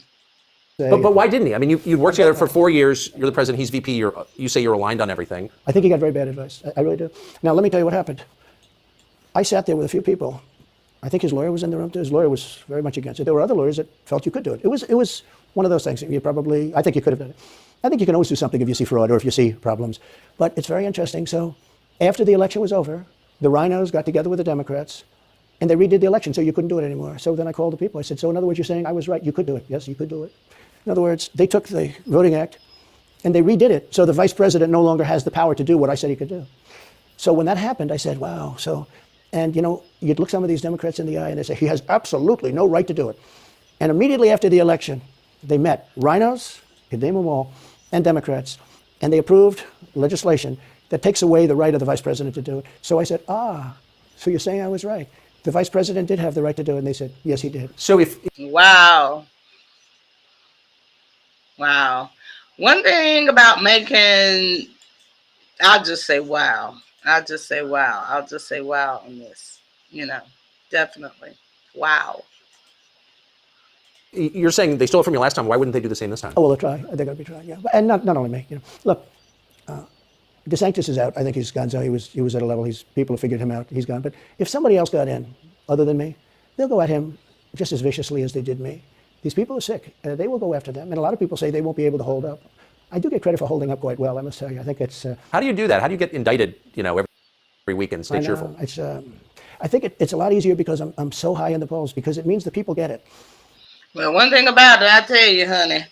But why didn't he? I mean, you worked together for 4 years. You're the president. He's VP. You say you're aligned on everything. I think he got very bad advice. I really do. Now, let me tell you what happened. I sat there with a few people. I think his lawyer was in the room too. His lawyer was very much against it. There were other lawyers that felt you could do it. It was one of those things that I think you could have done it. I think you can always do something if you see fraud or if you see problems. But it's very interesting. So after the election was over, the rhinos got together with the Democrats and they redid the election, so you couldn't do it anymore. So then I called the people. I said, so in other words, you're saying I was right. You could do it. Yes, you could do it. In other words, they took the Voting Act and they redid it. So the vice president no longer has the power to do what I said he could do. So when that happened, I said, wow. And you'd look some of these Democrats in the eye and they say, he has absolutely no right to do it. And immediately after the election, they met rhinos, you name them all, and Democrats, and they approved legislation that takes away the right of the vice president to do it. So I said, so you're saying I was right. The vice president did have the right to do it, and they said, yes, he did. So Wow. One thing about I'll just say wow. I'll just say wow. I'll just say wow on this. Definitely. Wow. You're saying they stole it from you last time. Why wouldn't they do the same this time? Oh, well, they'll try. They're going to be trying, yeah. And not only me. Look, DeSantis is out. I think he's gone. So he was at a level. People have figured him out. He's gone. But if somebody else got in, other than me, they'll go at him just as viciously as they did me. These people are sick. They will go after them. And a lot of people say they won't be able to hold up. I do get credit for holding up quite well, I must tell you. I think it's... How do you do that? How do you get indicted, every week and stay cheerful? I think it's a lot easier because I'm so high in the polls, because it means the people get it. Well, one thing about it, I tell you, honey,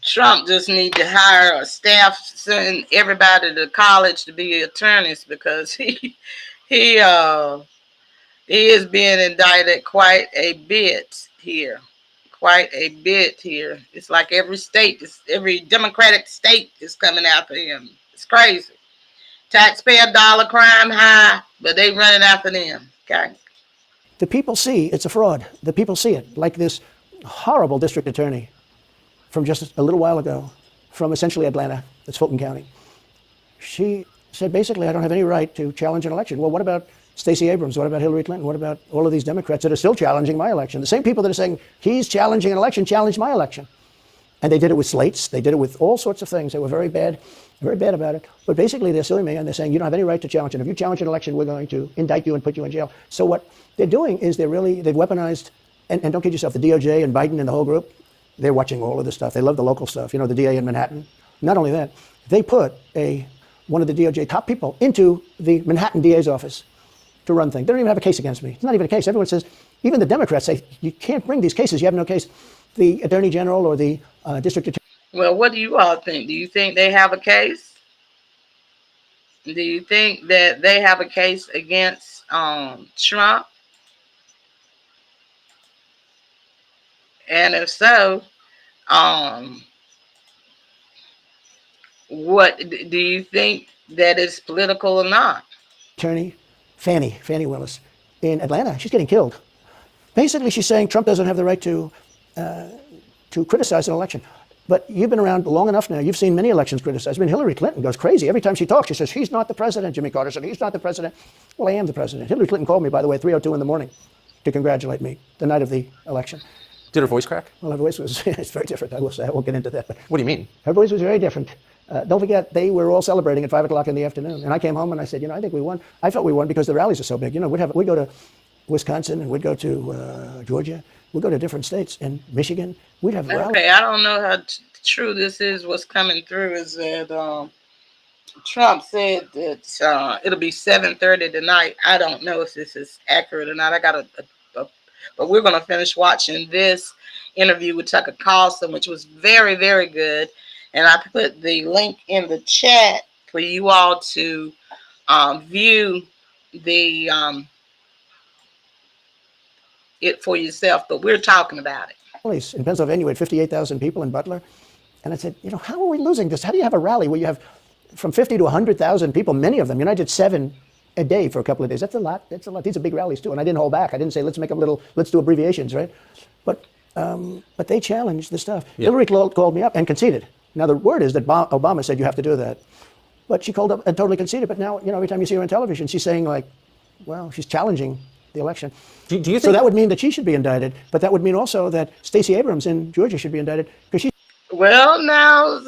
Trump just need to hire a staff, send everybody to college to be attorneys, because he is being indicted quite a bit here. It's like every Democratic state is coming after him. It's crazy. Taxpayer dollar, crime high, but they running after them. Okay. The people see it's a fraud. The people see it. Like this horrible district attorney from just a little while ago, from essentially Atlanta, that's Fulton County. She said, basically, I don't have any right to challenge an election. Well, what about Stacey Abrams? What about Hillary Clinton? What about all of these Democrats that are still challenging my election? The same people that are saying he's challenging an election challenged my election. And they did it with slates. They did it with all sorts of things. They were very bad about it. But basically, they're suing me, and they're saying, you don't have any right to challenge it. If you challenge an election, we're going to indict you and put you in jail. So what they're doing is they've weaponized, and don't kid yourself, the DOJ and Biden and the whole group, they're watching all of this stuff. They love the local stuff. The DA in Manhattan. Not only that, they put one of the DOJ top people into the Manhattan DA's office to run things. They don't even have a case against me. It's not even a case. Everyone says, even the Democrats say, you can't bring these cases. You have no case. The Attorney General or the District Attorney. Well, what do you all think? Do you think they have a case? Do you think that they have a case against Trump? And if so, what do you think that is political or not? Attorney Fannie Willis in Atlanta, she's getting killed. Basically, she's saying Trump doesn't have the right to criticize an election. But you've been around long enough now. You've seen many elections criticized. I mean, Hillary Clinton goes crazy. Every time she talks, she says, he's not the president. Jimmy Carter said, he's not the president. Well, I am the president. Hillary Clinton called me, by the way, 3:02 in the morning to congratulate me the night of the election. Did her voice crack? Well, her voice was, it's very different, I will say. I won't get into that. But what do you mean? Her voice was very different. Don't forget, they were all celebrating at 5 o'clock in the afternoon. And I came home and I said, I think we won. I felt we won because the rallies are so big. We'd go to Wisconsin and we'd go to Georgia. We'd go to different states and Michigan. We'd have rallies. Okay, I don't know how true this is. What's coming through is that Trump said that it'll be 7:30 tonight. I don't know if this is accurate or not. I got but we're going to finish watching this interview with Tucker Carlson, which was very, very good. And I put the link in the chat for you all to view the it for yourself. But we're talking about it. In Pennsylvania, we had 58,000 people in Butler. And I said, how are we losing this? How do you have a rally where you have from 50 to 100,000 people, many of them? I did 7 a day for a couple of days. That's a lot. These are big rallies, too. And I didn't hold back. I didn't say, let's do abbreviations, right? But they challenged the stuff. Yeah. Hillary called me up and conceded. Now, the word is that Obama said you have to do that. But she called up and totally conceded. But now, every time you see her on television, she's saying, she's challenging the election. Do you think so? That would mean that she should be indicted. But that would mean also that Stacey Abrams in Georgia should be indicted because she. Well, now,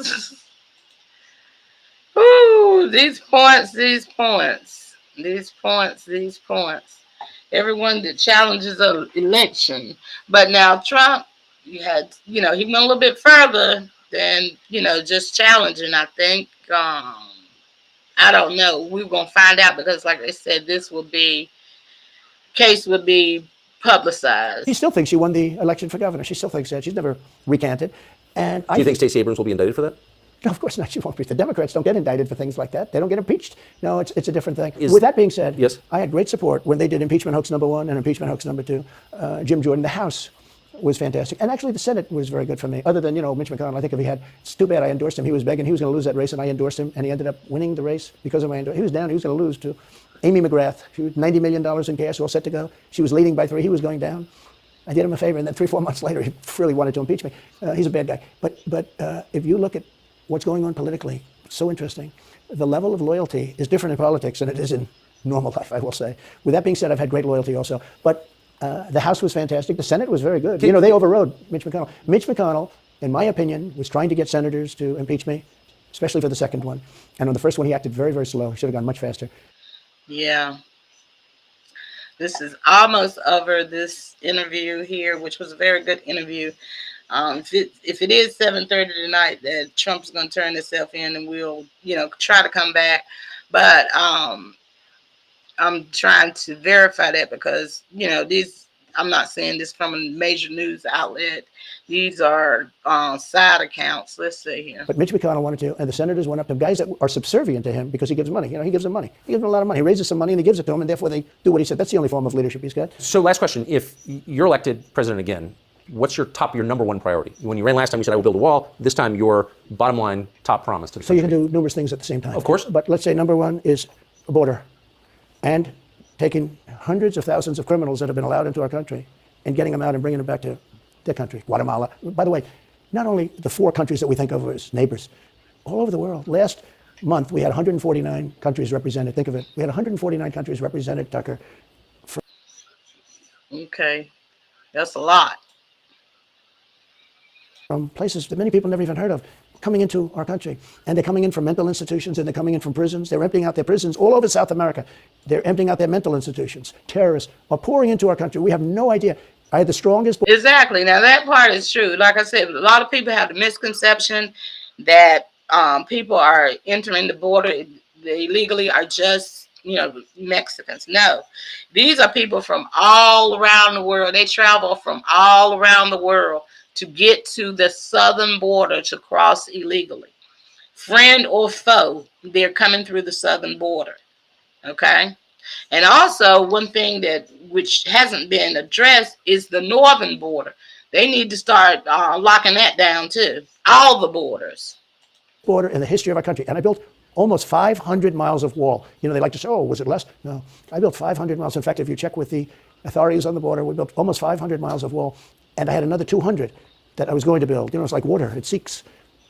ooh, these points. Everyone that challenges an election. But now Trump, he went a little bit further than, just challenging, I think. I don't know. We're going to find out because, like I said, case would be publicized. She still thinks she won the election for governor. She still thinks that. She's never recanted. And do you think Stacey Abrams will be indicted for that? No, of course not. She won't be. The Democrats don't get indicted for things like that. They don't get impeached. No, it's a different thing. With that being said, yes, I had great support when they did impeachment hoax number 1 and impeachment hoax number 2. Jim Jordan, the House was fantastic. And actually the Senate was very good for me. Other than, Mitch McConnell, I think it's too bad I endorsed him. He was begging. He was going to lose that race and I endorsed him and he ended up winning the race because of my endorsement. He was down. He was going to lose to Amy McGrath. She was $90 million in cash, all set to go. She was leading by 3. He was going down. I did him a favor, and then 3-4 months later, he really wanted to impeach me. He's a bad guy. But if you look at what's going on politically, so interesting. The level of loyalty is different in politics than it is in normal life, I will say. With that being said, I've had great loyalty also. But the House was fantastic. The Senate was very good. You know, they overrode Mitch McConnell. Mitch McConnell, in my opinion, was trying to get senators to impeach me, especially for the second one. And on the first one, he acted very, very slow. He should have gone much faster. Yeah. This is almost over, this interview here, which was a very good interview. If it is 7:30 tonight, that Trump's going to turn himself in, and we'll, try to come back. But I'm trying to verify that because, I'm not saying this from a major news outlet. These are side accounts. Let's see here. But Mitch McConnell wanted to, and the senators went up to guys that are subservient to him because he gives money. He gives them money. He gives them a lot of money. He raises some money and he gives it to them, and therefore they do what he said. That's the only form of leadership he's got. So last question, if you're elected president again, what's your number one priority? When you ran last time, you said, I will build a wall. This time, your bottom line top promise to the country. So you can do numerous things at the same time. Of course. But let's say number one is a border, and taking hundreds of thousands of criminals that have been allowed into our country and getting them out and bringing them back to their country, Guatemala. By the way, not only the 4 countries that we think of as neighbors, all over the world. Last month, we had 149 countries represented. Think of it. We had 149 countries represented, Tucker. Okay. That's a lot. From places that many people never even heard of, coming into our country. And they're coming in from mental institutions, and they're coming in from prisons. They're emptying out their prisons all over South America. They're emptying out their mental institutions. Terrorists are pouring into our country. We have no idea. I had the strongest... Exactly. Now, that part is true. Like I said, a lot of people have the misconception that people are entering the border illegally are just, Mexicans. No. These are people from all around the world. They travel from all around the world to get to the southern border to cross illegally. Friend or foe, they're coming through the southern border. Okay? And also, one thing which hasn't been addressed is the northern border. They need to start locking that down too. All the borders. Border in the history of our country. And I built almost 500 miles of wall. They like to say, oh, was it less? No. I built 500 miles. In fact, if you check with the authorities on the border, we built almost 500 miles of wall. And I had another 200 that I was going to build. It's like water. It seeks.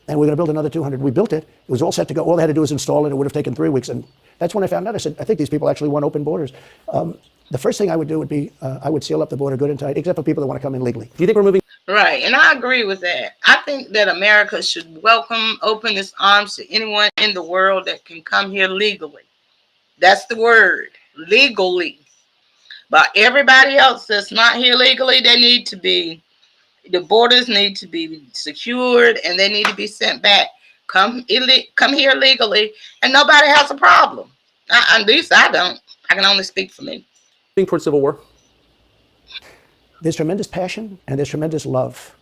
And we're going to build another 200. We built it. It was all set to go. All they had to do was install it. It would have taken 3 weeks. And that's when I found out. I said, I think these people actually want open borders. The first thing I would do would be I would seal up the border good and tight, except for people that want to come in legally. Do you think we're moving? Right. And I agree with that. I think that America should open its arms to anyone in the world that can come here legally. That's the word, legally. But everybody else that's not here legally, the borders need to be secured and they need to be sent back. Come here legally, and nobody has a problem. At least I don't. I can only speak for me. Towards civil war? There's tremendous passion and there's tremendous love.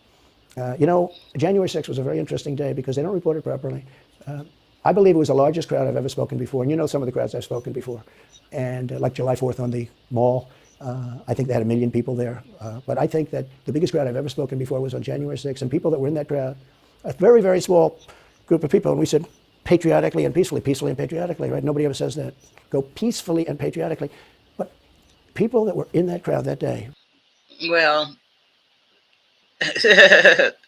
January 6th was a very interesting day because they don't report it properly. I believe it was the largest crowd I've ever spoken before. And some of the crowds I've spoken before. And like July 4th on the mall, I think they had 1 million people there. But I think that the biggest crowd I've ever spoken before was on January 6th. And people that were in that crowd, a very, very small group of people. And we said patriotically and peacefully and patriotically, right? Nobody ever says that. Go peacefully and patriotically. But people that were in that crowd that day. Well,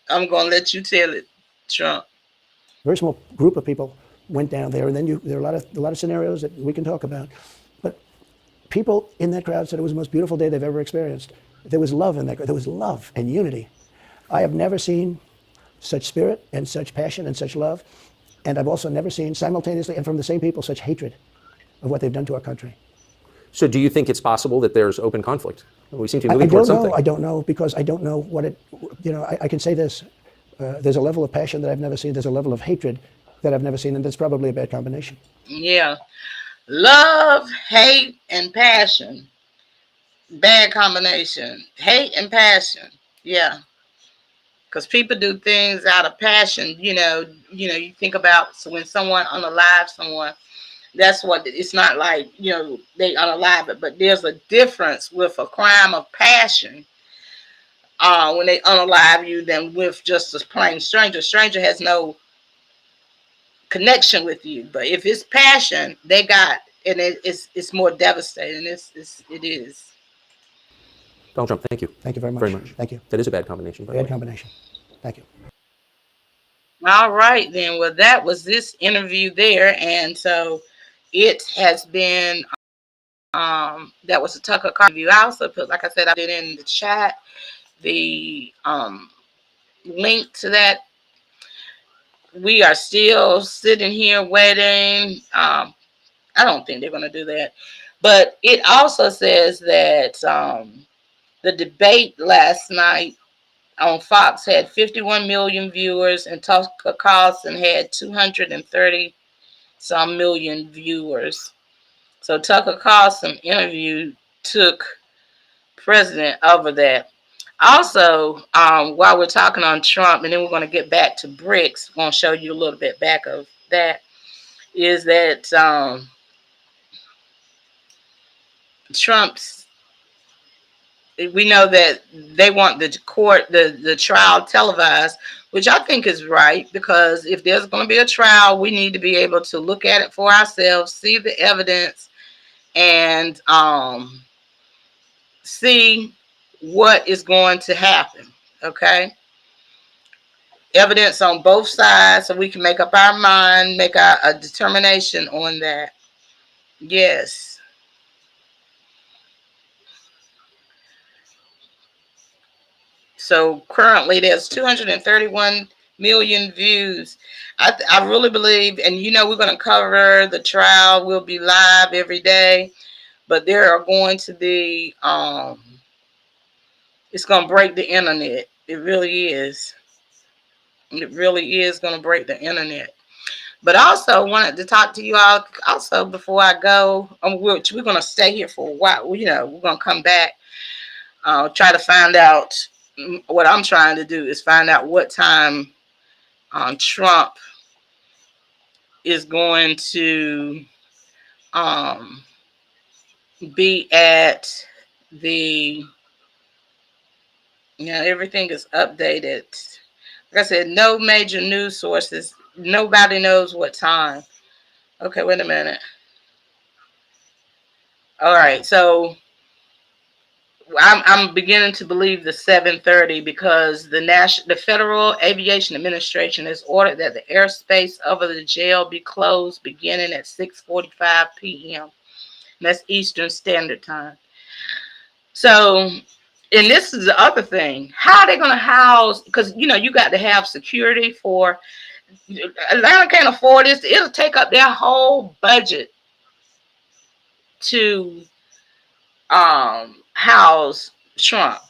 I'm going to let you tell it, Trump. A very small group of people went down there. And then there are a lot of scenarios that we can talk about. But people in that crowd said it was the most beautiful day they've ever experienced. There was love in that crowd. There was love and unity. I have never seen such spirit and such passion and such love. And I've also never seen simultaneously and from the same people such hatred of what they've done to our country. So do you think it's possible that there's open conflict? We seem to be moving towards something. I don't know because I don't know what it, I can say this. There's a level of passion that I've never seen. There's a level of hatred that I've never seen. And that's probably a bad combination. Yeah. Love, hate, and passion. Bad combination. Hate and passion. Yeah. Because people do things out of passion. You think about when someone unalives someone. That's what it's not like, they unalive it. But there's a difference with a crime of passion when they unalive you than with just a plain stranger. Stranger has no connection with you. But if it's passion, they got, and it's more devastating. It is. Donald Trump, thank you. Thank you very much. Very much. Thank you. That is a bad combination, by the way. Bad combination. Thank you. All right, then. Well, that was this interview there. And so it has been, that was a Tucker Carlson interview. I also put, like I said, I did in the chat the link to that. We are still sitting here waiting. I don't think they're going to do that. But it also says that the debate last night on Fox had 51 million viewers, and Tucker Carlson had 230 some million viewers. So Tucker Carlson interview took precedent over that. Also, while we're talking on Trump, and then we're going to get back to BRICS, I'm going to show you a little bit back of that, is that Trump's, we know that they want the court, the trial televised, which I think is right, because if there's going to be a trial, we need to be able to look at it for ourselves, see the evidence, and see what is going to happen. Okay, evidence on both sides, so we can make up our mind, make a determination on that. Yes. So currently there's 231 million views. I really believe, and we're going to cover the trial. We'll be live every day, but there are going to be, it's going to break the internet. It really is. It really is going to break the internet. But also wanted to talk to you all also before I go, which we're going to stay here for a while. We're going to come back, try to find out. What I'm trying to do is find out what time Trump is going to be at the, everything is updated. Like I said, no major news sources. Nobody knows what time. Okay, wait a minute. All right, so I'm beginning to believe the 7:30, because the Federal Aviation Administration has ordered that the airspace over the jail be closed beginning at 6:45 p.m. That's Eastern Standard Time. So, and this is the other thing. How are they going to house, because you got to have security for, Atlanta can't afford this. It'll take up their whole budget to house Trump.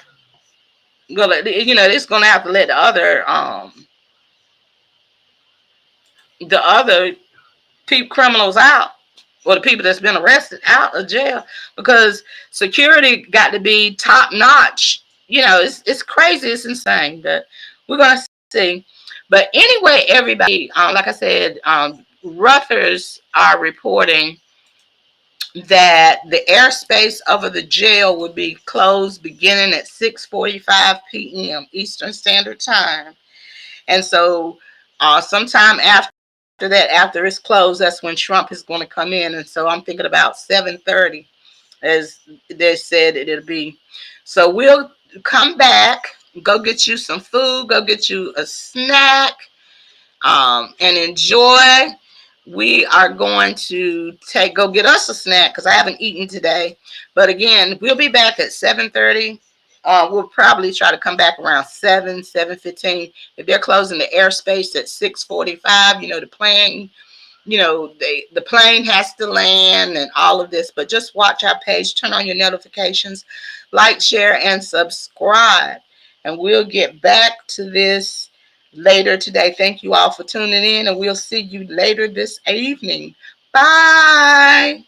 It's going to have to let the other criminals out, or the people that's been arrested out of jail, because security got to be top notch. It's crazy, it's insane, but we're going to see. But anyway, everybody, like I said, Reuters are reporting that the airspace over the jail would be closed beginning at 6:45 p.m. Eastern Standard Time. And so sometime after that, after it's closed, that's when Trump is going to come in. And so I'm thinking about 7:30, as they said it'll be. So we'll come back, go get you some food, go get you a snack, and enjoy. We are going to go get us a snack, because I haven't eaten today. But again, we'll be back at 7:30. We'll probably try to come back around 7:15. If they're closing the airspace at 6:45, the plane, the plane has to land and all of this. But just watch our page, turn on your notifications, like, share, and subscribe. And we'll get back to this later today. Thank you all for tuning in, and we'll see you later this evening. Bye.